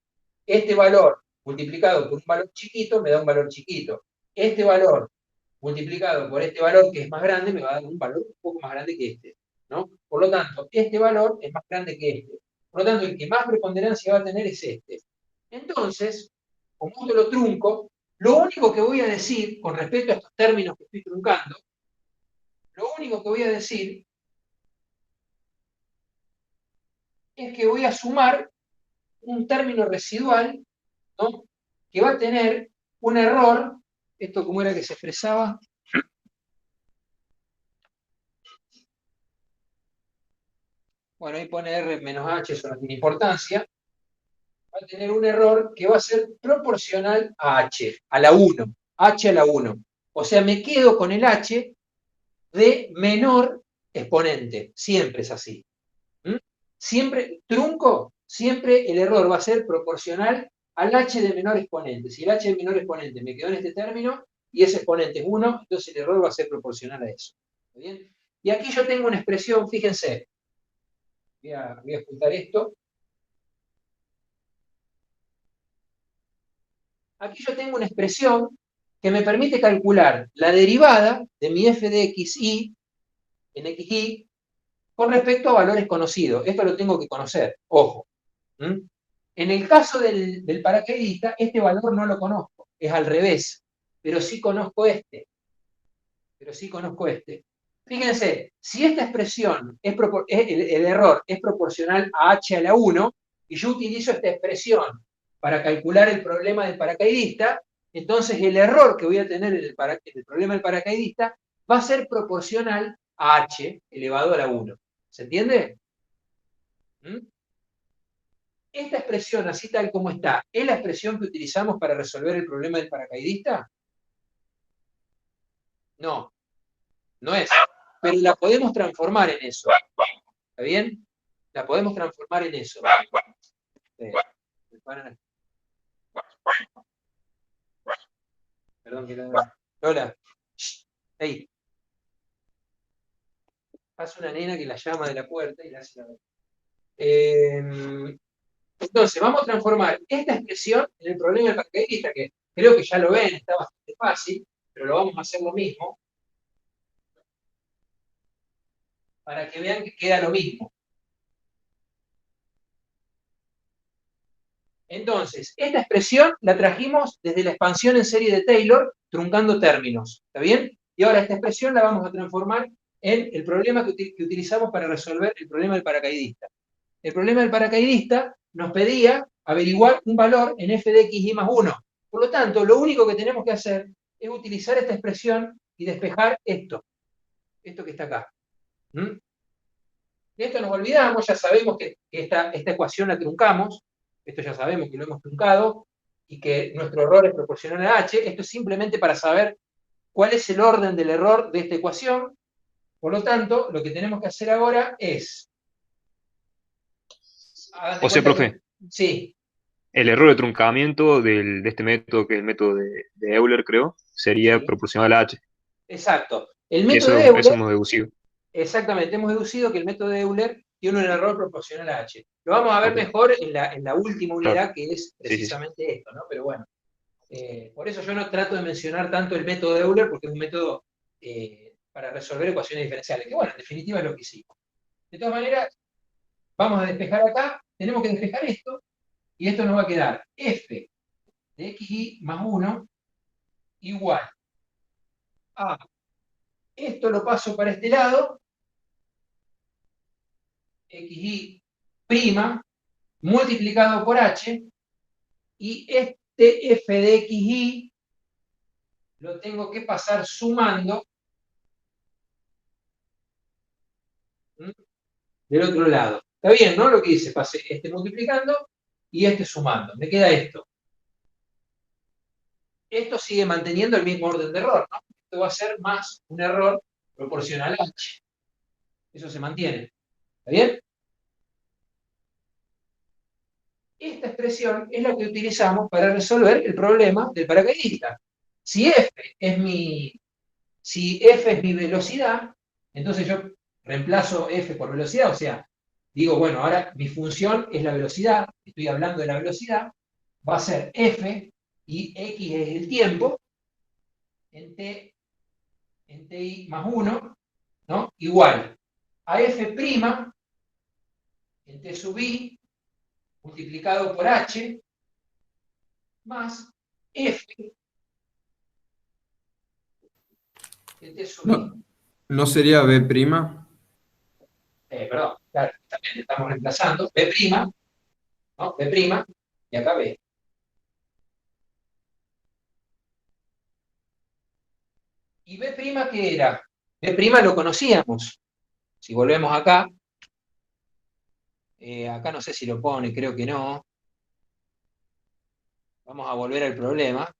este valor multiplicado por un valor chiquito me da un valor chiquito. Este valor multiplicado por este valor que es más grande me va a dar un valor un poco más grande que este, ¿no? Por lo tanto, este valor es más grande que este. Por lo tanto, el que más preponderancia va a tener es este. Entonces, como esto lo trunco, lo único que voy a decir con respecto a estos términos que estoy truncando, lo único que voy a decir es que voy a sumar un término residual, ¿no? Que va a tener un error, esto cómo era que se expresaba, bueno, ahí pone R menos H, eso no tiene importancia, va a tener un error que va a ser proporcional a H, a la 1, H a la 1. O sea, me quedo con el H de menor exponente, siempre es así. ¿Mm? Siempre, trunco, siempre el error va a ser proporcional al H de menor exponente. Si el H de menor exponente me quedó en este término y ese exponente es 1, entonces el error va a ser proporcional a eso. ¿Está bien? Y aquí yo tengo una expresión, fíjense, voy a ocultar esto. Aquí yo tengo una expresión que me permite calcular la derivada de mi f de xy en xy con respecto a valores conocidos. Esto lo tengo que conocer, ojo. ¿Mm? En el caso del paracaidista, este valor no lo conozco, es al revés, pero sí conozco este. Fíjense, si esta expresión, el error es proporcional a h a la 1, y yo utilizo esta expresión para calcular el problema del paracaidista, entonces el error que voy a tener en el problema del paracaidista va a ser proporcional a h elevado a la 1. ¿Se entiende? ¿Mm? Esta expresión, así tal como está, ¿es la expresión que utilizamos para resolver el problema del paracaidista? No, no es. Pero la podemos transformar en eso. ¿Está bien? La podemos transformar en eso. Perdón que la... Lola. Hey. Pasa una nena que la llama de la puerta y la hace la... Entonces, vamos a transformar esta expresión en el problema del paracaidista, que creo que ya lo ven, está bastante fácil, pero lo vamos a hacer lo mismo, para que vean que queda lo mismo. Entonces, esta expresión la trajimos desde la expansión en serie de Taylor, truncando términos, ¿está bien? Y ahora esta expresión la vamos a transformar en el problema que utilizamos para resolver el problema del paracaidista. El problema del paracaidista nos pedía averiguar un valor en f de x y más 1. Por lo tanto, lo único que tenemos que hacer es utilizar esta expresión y despejar esto que está acá. ¿Mm? De esto nos olvidamos, ya sabemos que esta ecuación la truncamos, esto ya sabemos que lo hemos truncado, y que nuestro error es proporcional a h. Esto es simplemente para saber cuál es el orden del error de esta ecuación. Por lo tanto, lo que tenemos que hacer ahora es... O sea, profe, Sí, el error de truncamiento de este método, que es el método de Euler, creo, sería sí, proporcional a H. exacto. El Y método de eso Euler, hemos deducido. exactamente, hemos deducido que el método de Euler tiene un error proporcional a h. Lo vamos a ver Ok, mejor en la última claro. unidad, que es Sí, sí, sí. precisamente esto, ¿no? Pero bueno. Por eso yo no trato de mencionar tanto el método de Euler, porque es un método para resolver ecuaciones diferenciales, que bueno, en definitiva es lo que hicimos. De todas maneras, vamos a despejar acá, tenemos que despejar esto, y esto nos va a quedar f de xy más 1 igual a, esto lo paso para este lado, xy prima multiplicado por h, y este f de xy lo tengo que pasar sumando del otro lado. Está bien, ¿no? Lo que dice, pasé este multiplicando y este sumando. Me queda esto. Esto sigue manteniendo el mismo orden de error, ¿no? Esto va a ser más un error proporcional a h. Eso se mantiene. ¿Está bien? Esta expresión es la que utilizamos para resolver el problema del paracaidista. Si f es mi velocidad, entonces yo reemplazo f por velocidad, o sea, digo, bueno, ahora mi función es la velocidad, estoy hablando de la velocidad, va a ser f y x es el tiempo, en ti más 1, ¿no? Igual a f' en t sub i multiplicado por h más f en t sub i. No, ¿no sería B'? Perdón, claro, también estamos reemplazando b', ¿no? B', y acá b. ¿Y B' qué era? B' lo conocíamos. Si volvemos acá, Acá no sé si lo pone, creo que no. Vamos a volver al problema.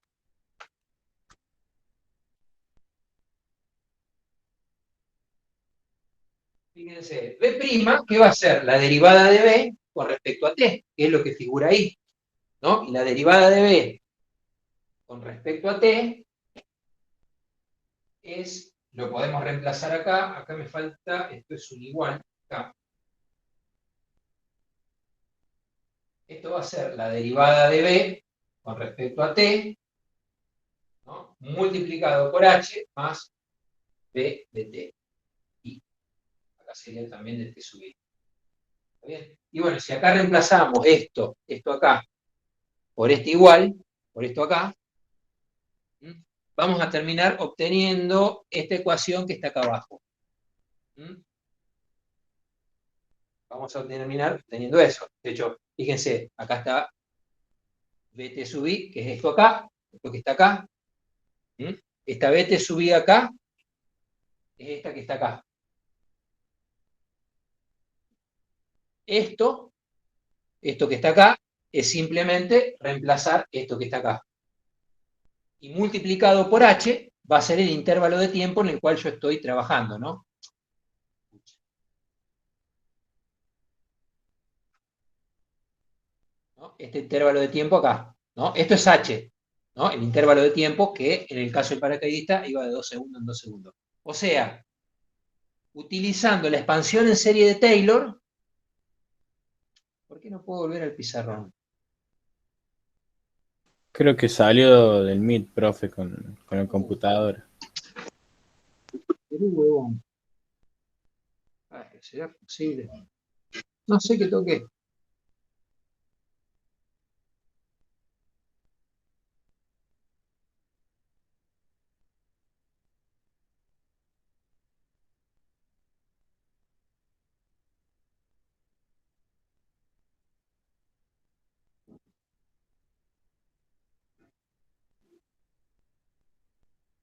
Fíjense, B', ¿qué va a ser? La derivada de B con respecto a T, que es lo que figura ahí, ¿no? Y la derivada de B con respecto a T lo podemos reemplazar acá me falta, esto es un igual, acá. Esto va a ser la derivada de B con respecto a T, ¿no? Multiplicado por H más B de T. Y acá sería también de T sub I. ¿Está bien? Y bueno, si acá reemplazamos esto acá, por este igual, por esto acá, vamos a terminar obteniendo esta ecuación que está acá abajo. Vamos a terminar obteniendo eso. De hecho, fíjense, acá está BT sub I, que es esto que está acá. Esta BT sub I acá es esta que está acá. Esto que está acá, es simplemente reemplazar esto que está acá. Y multiplicado por H va a ser el intervalo de tiempo en el cual yo estoy trabajando, ¿no? Este intervalo de tiempo acá, ¿no? Esto es H, ¿no? El intervalo de tiempo que en el caso del paracaidista iba de 2 segundos en 2 segundos. O sea, utilizando la expansión en serie de Taylor, ¿por qué no puedo volver al pizarrón? Creo que salió del Meet, profe, con el computador. Qué huevón. Ay, ¿será posible? No sé qué toqué.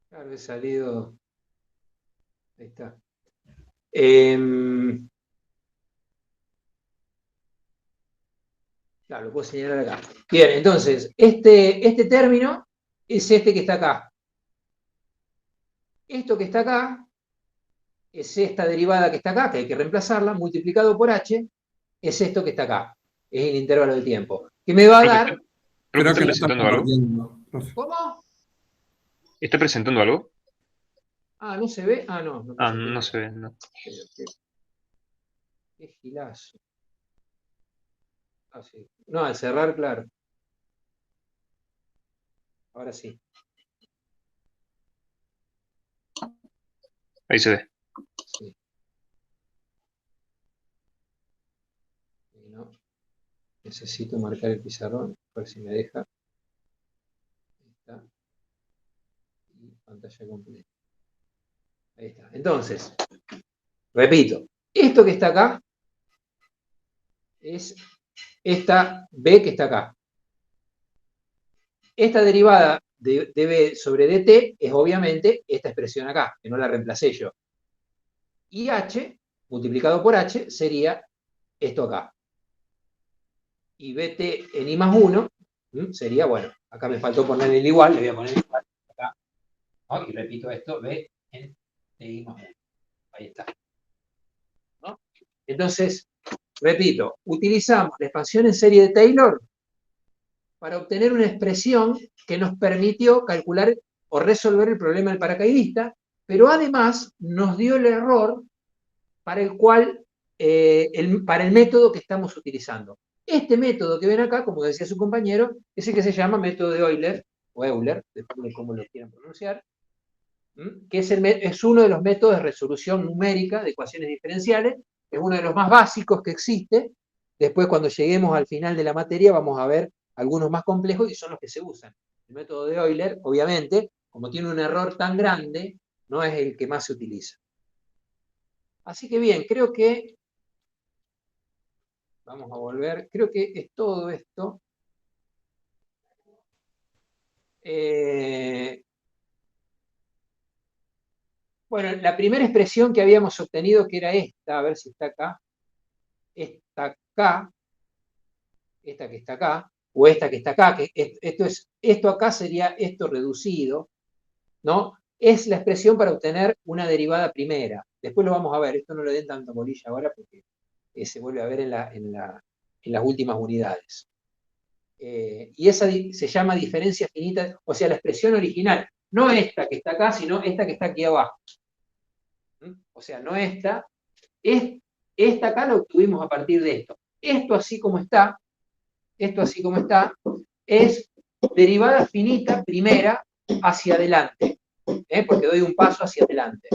Claro, he salido. Ahí está. Claro, lo puedo señalar acá. Bien, entonces, este término es este que está acá. Esto que está acá es esta derivada que está acá, que hay que reemplazarla, multiplicado por H, es esto que está acá. Es el intervalo de tiempo. Que me va a dar... Profe, Creo ¿está que no está presentando algo? compartiendo, profe. ¿Cómo? ¿Está presentando algo? Ah, ¿no se ve? Ah, no. Ah, no se ve, no. Qué gilazo. Ah, sí. No, al cerrar, claro. Ahora sí. Ahí se ve. Sí. No. Necesito marcar el pizarrón, a ver si me deja. Ahí está. Y pantalla completa. Ahí está. Entonces, repito, esto que está acá es esta B que está acá. Esta derivada de B sobre dt es obviamente esta expresión acá, que no la reemplacé yo. Y H, multiplicado por H, sería esto acá. Y BT en I más 1 sería, bueno, acá me faltó poner el igual, le voy a poner el igual acá. ¿No? Y repito esto, B en I más 1. Ahí está. ¿No? Entonces, repito, utilizamos la expansión en serie de Taylor para obtener una expresión que nos permitió calcular o resolver el problema del paracaidista, pero además nos dio el error para el cual, para el método que estamos utilizando. Este método que ven acá, como decía su compañero, es el que se llama método de Euler, o Euler, depende de cómo lo quieran pronunciar, que es uno de los métodos de resolución numérica de ecuaciones diferenciales, es uno de los más básicos que existe. Después, cuando lleguemos al final de la materia, vamos a ver algunos más complejos y son los que se usan. El método de Euler, obviamente, como tiene un error tan grande, no es el que más se utiliza. Así que bien, creo que, vamos a volver, creo que es todo esto. Bueno, la primera expresión que habíamos obtenido, que era esta, a ver si está acá, esta K, esta que está acá, o esta que está acá, que esto acá sería esto reducido, ¿no? Es la expresión para obtener una derivada primera. Después lo vamos a ver, esto no le den tanta bolilla ahora porque se vuelve a ver en las últimas unidades. Y esa se llama diferencia finita, o sea, la expresión original, no esta que está acá, sino esta que está aquí abajo. O sea, no esta, esta acá la obtuvimos a partir de esto. Esto así como está, es derivada finita primera hacia adelante, porque doy un paso hacia adelante.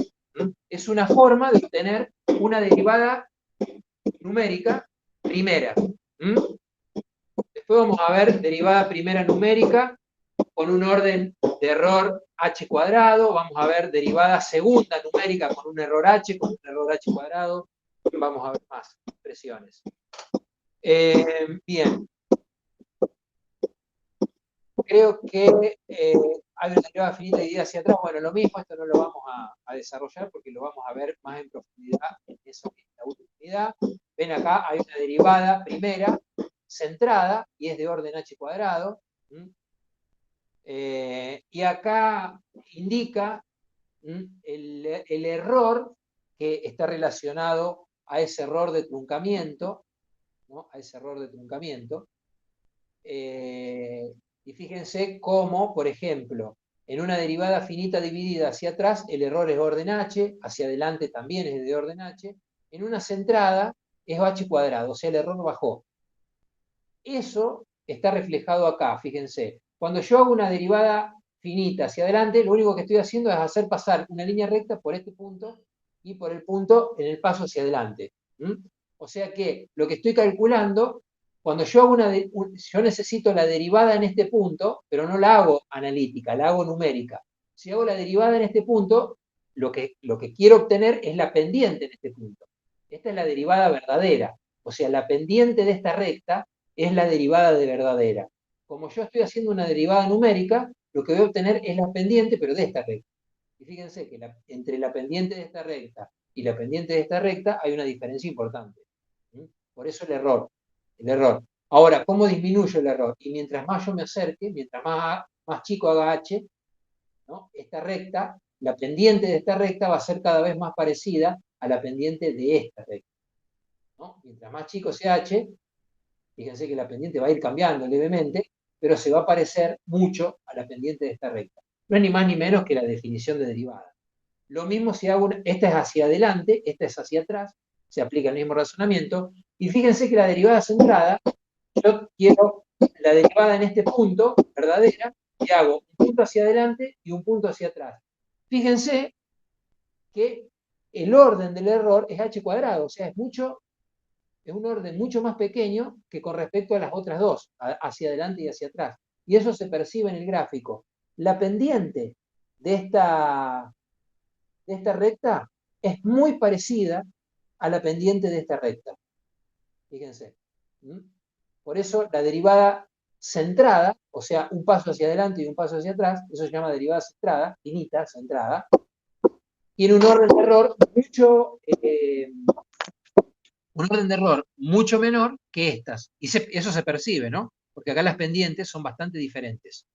Es una forma de obtener una derivada numérica primera. Después vamos a ver derivada primera numérica con un orden de error h cuadrado, vamos a ver derivada segunda numérica con un error h, con un error h cuadrado, vamos a ver más expresiones. Bien. Creo que hay una derivada finita dividida hacia atrás. Bueno, lo mismo, esto no lo vamos a desarrollar porque lo vamos a ver más en profundidad en esa última unidad. Ven acá, hay una derivada primera centrada y es de orden h cuadrado. Y acá indica el error que está relacionado a ese error de truncamiento, ¿no? A ese error de truncamiento. Y fíjense cómo, por ejemplo, en una derivada finita dividida hacia atrás, el error es orden h, hacia adelante también es de orden h, en una centrada es h cuadrado, o sea, el error bajó. Eso está reflejado acá, fíjense. Cuando yo hago una derivada finita hacia adelante, lo único que estoy haciendo es hacer pasar una línea recta por este punto y por el punto en el paso hacia adelante. O sea que lo que estoy calculando, cuando yo hago yo necesito la derivada en este punto, pero no la hago analítica, la hago numérica. Si hago la derivada en este punto, lo que quiero obtener es la pendiente en este punto. Esta es la derivada verdadera. O sea, la pendiente de esta recta es la derivada de verdadera. Como yo estoy haciendo una derivada numérica, lo que voy a obtener es la pendiente, pero de esta recta. Y fíjense que entre la pendiente de esta recta y la pendiente de esta recta hay una diferencia importante. Por eso el error. Ahora, ¿cómo disminuyo el error? Y mientras más yo me acerque, mientras más chico haga h, ¿no? Esta recta, la pendiente de esta recta va a ser cada vez más parecida a la pendiente de esta recta, ¿no? Mientras más chico sea h, fíjense que la pendiente va a ir cambiando levemente, pero se va a parecer mucho a la pendiente de esta recta. No es ni más ni menos que la definición de derivada. Lo mismo si hago esta es hacia adelante, esta es hacia atrás, se aplica el mismo razonamiento, y fíjense que la derivada centrada, yo quiero la derivada en este punto, verdadera, y hago un punto hacia adelante y un punto hacia atrás. Fíjense que el orden del error es h cuadrado, o sea, es un orden mucho más pequeño que con respecto a las otras dos, hacia adelante y hacia atrás. Y eso se percibe en el gráfico. La pendiente de esta recta es muy parecida a la pendiente de esta recta. Fíjense. Por eso la derivada centrada, o sea, un paso hacia adelante y un paso hacia atrás, eso se llama derivada centrada, finita, centrada, tiene un orden de error mucho menor que estas. Y eso se percibe, ¿no? Porque acá las pendientes son bastante diferentes.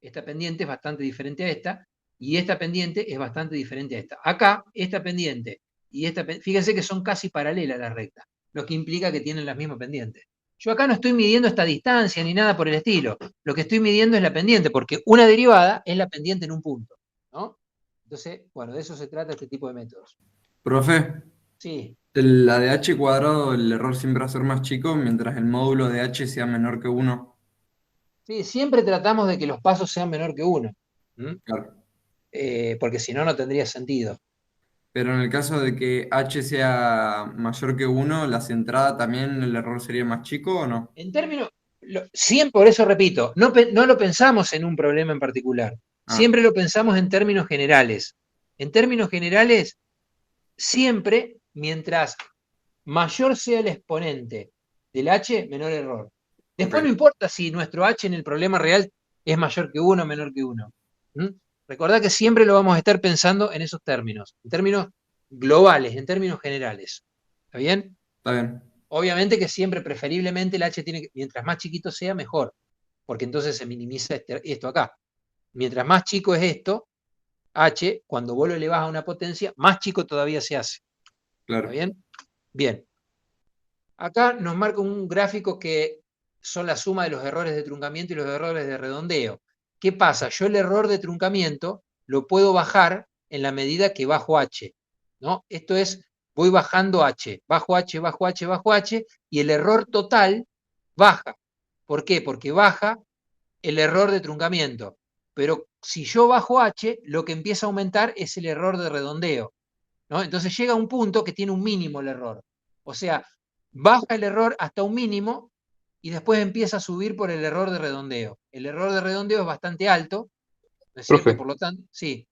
Esta pendiente es bastante diferente a esta, y esta pendiente es bastante diferente a esta. Acá, esta pendiente y esta pendiente, fíjense que son casi paralelas las rectas, lo que implica que tienen las mismas pendientes. Yo acá no estoy midiendo esta distancia ni nada por el estilo. Lo que estoy midiendo es la pendiente, porque una derivada es la pendiente en un punto, ¿no? Entonces, bueno, de eso se trata este tipo de métodos. Profe, Sí. la de h cuadrado, el error siempre va a ser más chico, mientras el módulo de h sea menor que 1. Sí, siempre tratamos de que los pasos sean menor que 1. Claro. Porque si no, no tendría sentido. Pero en el caso de que h sea mayor que 1, la centrada también el error sería más chico ¿o no? En términos, siempre, por eso repito, no lo pensamos en un problema en particular. Siempre lo pensamos en términos generales. En términos generales, siempre, mientras mayor sea el exponente del h, menor error. Después no importa si nuestro h en el problema real es mayor que 1 o menor que 1. Recordad que siempre lo vamos a estar pensando en esos términos, en términos globales, en términos generales. ¿Está bien? Está bien. Obviamente que siempre, preferiblemente, el h tiene que, mientras más chiquito sea, mejor, porque entonces se minimiza esto acá. Mientras más chico es esto, h, cuando vos lo elevás a una potencia, más chico todavía se hace. ¿Está Claro. bien? Bien. Acá nos marca un gráfico que son la suma de los errores de truncamiento y los errores de redondeo. ¿Qué pasa? Yo el error de truncamiento lo puedo bajar en la medida que bajo h, ¿no? Esto es, voy bajando h, bajo h, bajo h, bajo h, y el error total baja. ¿Por qué? Porque baja el error de truncamiento. Pero si yo bajo h, lo que empieza a aumentar es el error de redondeo, ¿no? Entonces llega un punto que tiene un mínimo el error. O sea, baja el error hasta un mínimo y después empieza a subir por el error de redondeo. El error de redondeo es bastante alto, ¿no es cierto? Profe, Por lo tanto, sí.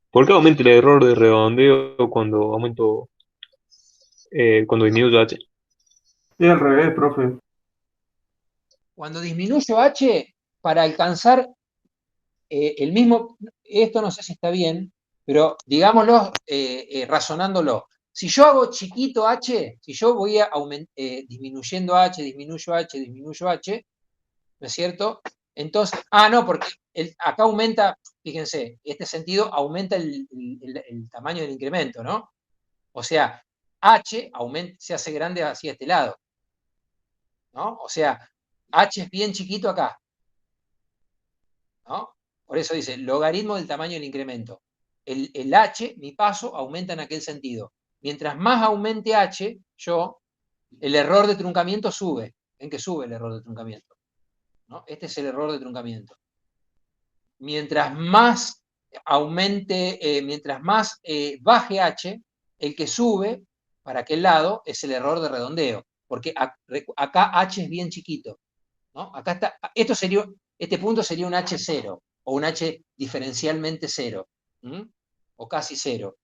¿por qué aumenta el error de redondeo cuando disminuyo H? Sí, al revés, profe. Cuando disminuyo h, para alcanzar el mismo, esto no sé si está bien, pero digámoslo razonándolo. Si yo hago chiquito h, si yo voy disminuyendo h, disminuyo h, disminuyo h, ¿no es cierto? Entonces, no, porque acá aumenta, fíjense, este sentido aumenta el tamaño del incremento, ¿no? O sea, h se hace grande hacia este lado, ¿no? O sea, h es bien chiquito acá, ¿no? Por eso dice, logaritmo del tamaño del incremento. El h, mi paso, aumenta en aquel sentido. Mientras más aumente h, el error de truncamiento sube. ¿En qué sube el error de truncamiento? ¿No? Este es el error de truncamiento. Mientras más baje h, el que sube para aquel lado es el error de redondeo, porque acá h es bien chiquito, ¿no? Acá está, este punto sería un h0 o un h diferencialmente cero, o casi cero.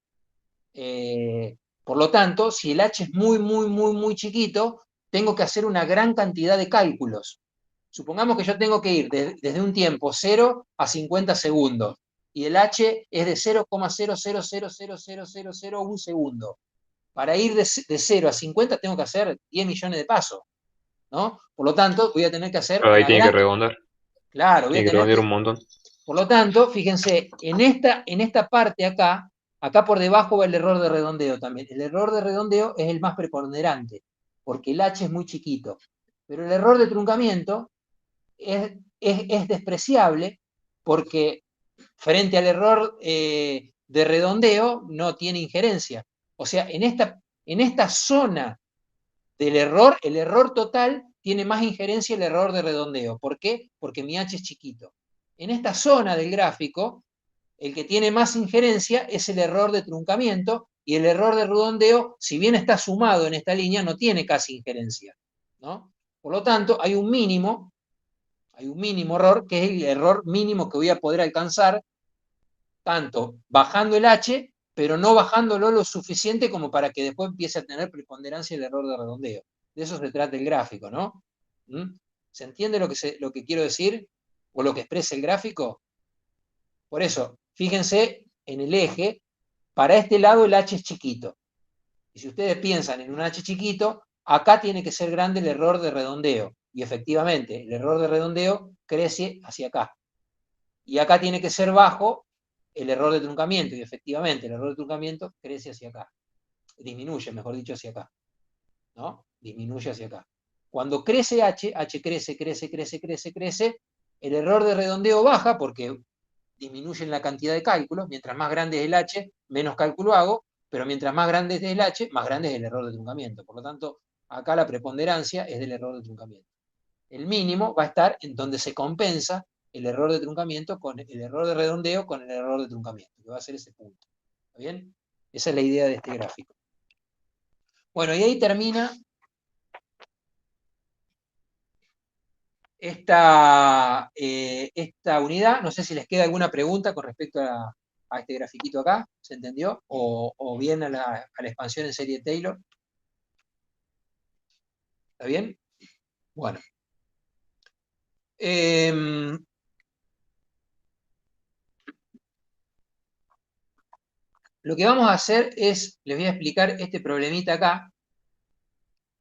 Por lo tanto, si el h es muy, muy, muy, muy chiquito, tengo que hacer una gran cantidad de cálculos. Supongamos que yo tengo que ir desde un tiempo 0 a 50 segundos y el h es de 0,0000001 segundo. Para ir de 0 a 50 tengo que hacer 10 millones de pasos, ¿no? Por lo tanto, voy a tener que hacer Ahí una tiene que gran... redondar, Claro, voy a tiene que tener redondear que... un montón. Por lo tanto, fíjense, en esta parte acá por debajo va el error de redondeo también. El error de redondeo es el más preponderante, porque el h es muy chiquito. Pero el error de truncamiento es despreciable porque frente al error de redondeo no tiene injerencia. O sea, en esta zona del error, el error total tiene más injerencia el error de redondeo. ¿Por qué? Porque mi h es chiquito. En esta zona del gráfico, el que tiene más injerencia es el error de truncamiento y el error de redondeo, si bien está sumado en esta línea, no tiene casi injerencia, ¿no? Por lo tanto, hay un mínimo error, que es el error mínimo que voy a poder alcanzar, tanto bajando el h, pero no bajándolo lo suficiente como para que después empiece a tener preponderancia el error de redondeo. De eso se trata el gráfico, ¿no? ¿Se entiende lo que quiero decir? ¿O lo que expresa el gráfico? Por eso, fíjense en el eje, para este lado el h es chiquito. Y si ustedes piensan en un h chiquito, acá tiene que ser grande el error de redondeo. Y efectivamente, el error de redondeo crece hacia acá. Y acá tiene que ser bajo el error de truncamiento. Y efectivamente, el error de truncamiento crece hacia acá. Disminuye, mejor dicho, hacia acá, ¿no? Disminuye hacia acá. Cuando crece h crece, crece, crece, crece, crece, el error de redondeo baja porque disminuyen la cantidad de cálculos. Mientras más grande es el h, menos cálculo hago, pero mientras más grande es el h, más grande es el error de truncamiento. Por lo tanto, acá la preponderancia es del error de truncamiento. El mínimo va a estar en donde se compensa el error de truncamiento con el error de redondeo con el error de truncamiento, que va a ser ese punto. ¿Está bien? Esa es la idea de este gráfico. Bueno, y ahí termina esta unidad. No sé si les queda alguna pregunta con respecto a este grafiquito acá, ¿se entendió? O bien a la expansión en serie Taylor. ¿Está bien? Bueno. Lo que vamos a hacer es, les voy a explicar este problemita acá,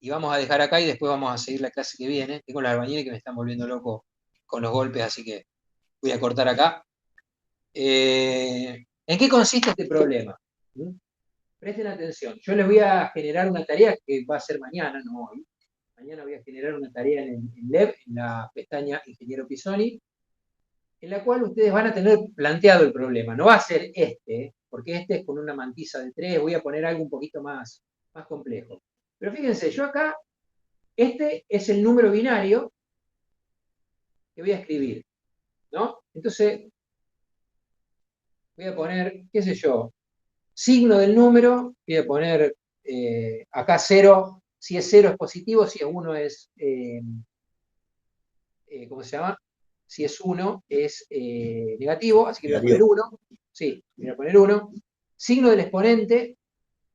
y vamos a dejar acá y después vamos a seguir la clase que viene. Tengo los albañiles que me están volviendo loco con los golpes, así que voy a cortar acá. ¿En qué consiste este problema? Presten atención. Yo les voy a generar una tarea que va a ser mañana, no hoy. Mañana voy a generar una tarea en LEB, en la pestaña Ingeniero Pisoni, en la cual ustedes van a tener planteado el problema. No va a ser este, porque este es con una mantisa de 3, voy a poner algo un poquito más complejo. Pero fíjense, yo acá, este es el número binario que voy a escribir, ¿no? Entonces, voy a poner, qué sé yo, signo del número, voy a poner acá 0, si es 0 es positivo, si es 1 es, ¿cómo se llama? Si es 1 es negativo, así que voy a poner 1, sí, voy a poner 1. Signo del exponente,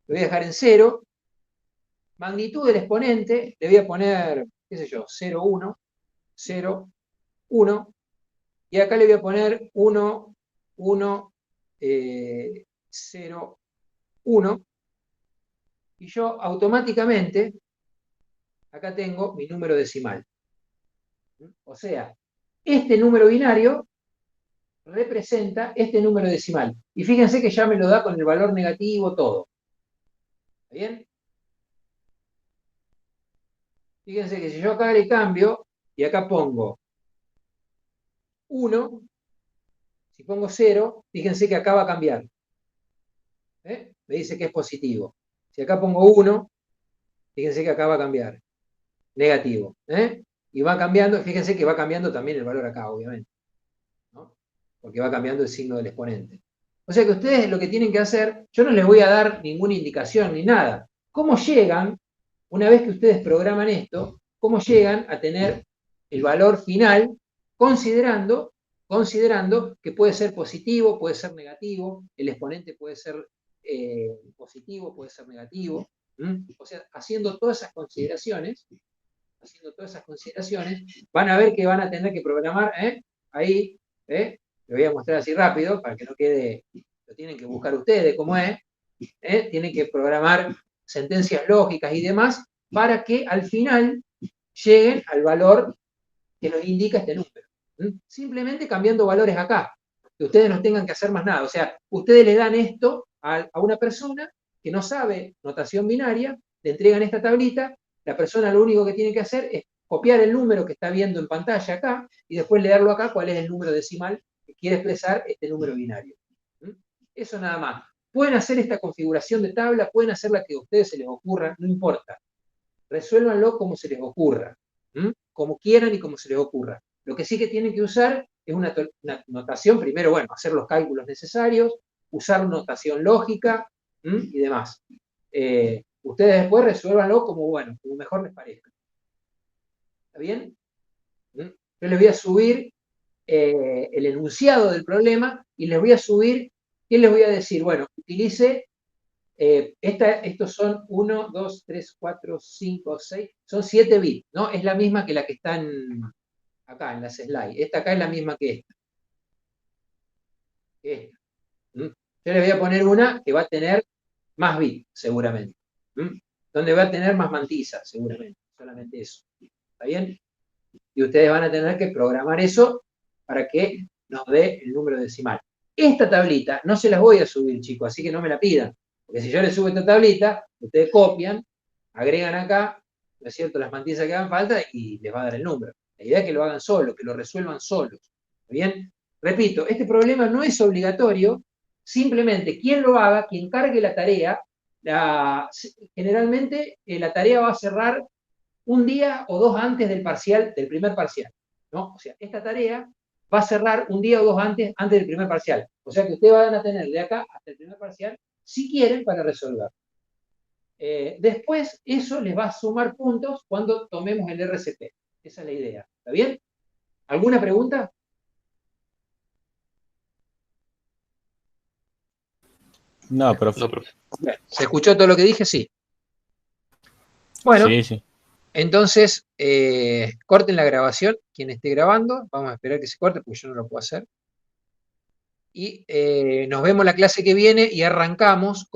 lo voy a dejar en 0. Magnitud del exponente, le voy a poner, qué sé yo, 0, 1, 0, 1. Y acá le voy a poner 1, 1, 0, 1. Y yo automáticamente, acá tengo mi número decimal. O sea, este número binario representa este número decimal. Y fíjense que ya me lo da con el valor negativo todo. ¿Está bien? Fíjense que si yo acá le cambio, y acá pongo 1, si pongo 0, fíjense que acá va a cambiar. Me dice que es positivo. Si acá pongo 1, fíjense que acá va a cambiar. Negativo. Y va cambiando, fíjense que va cambiando también el valor acá, obviamente, ¿no? Porque va cambiando el signo del exponente. O sea que ustedes lo que tienen que hacer, yo no les voy a dar ninguna indicación ni nada. ¿Cómo llegan, una vez que ustedes programan esto, cómo llegan a tener el valor final considerando que puede ser positivo, puede ser negativo, el exponente puede ser positivo, puede ser negativo? O sea, haciendo todas esas consideraciones, van a ver que van a tener que programar, ahí, lo voy a mostrar así rápido, para que no quede, lo tienen que buscar ustedes cómo es, tienen que programar sentencias lógicas y demás, para que al final lleguen al valor que nos indica este número. Simplemente cambiando valores acá, que ustedes no tengan que hacer más nada. O sea, ustedes le dan esto a una persona que no sabe notación binaria, le entregan esta tablita, la persona lo único que tiene que hacer es copiar el número que está viendo en pantalla acá y después leerlo acá cuál es el número decimal que quiere expresar este número binario. Eso nada más. Pueden hacer esta configuración de tabla, pueden hacer la que a ustedes se les ocurra, no importa. Resuélvanlo como se les ocurra, como quieran y como se les ocurra. Lo que sí que tienen que usar es una notación, primero, bueno, hacer los cálculos necesarios, usar notación lógica y demás. Ustedes después resuélvanlo como, bueno, como mejor les parezca. ¿Está bien? Yo les voy a subir el enunciado del problema y les voy a subir, ¿qué les voy a decir? Bueno, utilice, estos son 1, 2, 3, 4, 5, 6, son 7 bits, ¿no? Es la misma que la que están acá en las slides. Esta acá es la misma que esta. Yo les voy a poner una que va a tener más bits, seguramente. Donde va a tener más mantizas, seguramente. Solamente eso. ¿Está bien? Y ustedes van a tener que programar eso para que nos dé el número decimal. Esta tablita no se las voy a subir, chicos, así que no me la pidan. Porque si yo les subo esta tablita, ustedes copian, agregan acá, ¿no es cierto?, las mantizas que hagan falta y les va a dar el número. La idea es que lo hagan solos, que lo resuelvan solos. ¿Está bien? Repito, este problema no es obligatorio, simplemente quien lo haga, quien cargue la tarea, generalmente la tarea va a cerrar un día o dos antes del parcial, del primer parcial, ¿no? O sea, esta tarea va a cerrar un día o dos antes del primer parcial. O sea que ustedes van a tener de acá hasta el primer parcial, si quieren, para resolver. Después, eso les va a sumar puntos cuando tomemos el RCP. Esa es la idea. ¿Está bien? ¿Alguna pregunta? No, profe. No, profe. ¿Se escuchó todo lo que dije? Sí. Bueno, Sí, sí. entonces, corten la grabación, quien esté grabando. Vamos a esperar que se corte porque yo no lo puedo hacer. Y nos vemos la clase que viene y arrancamos con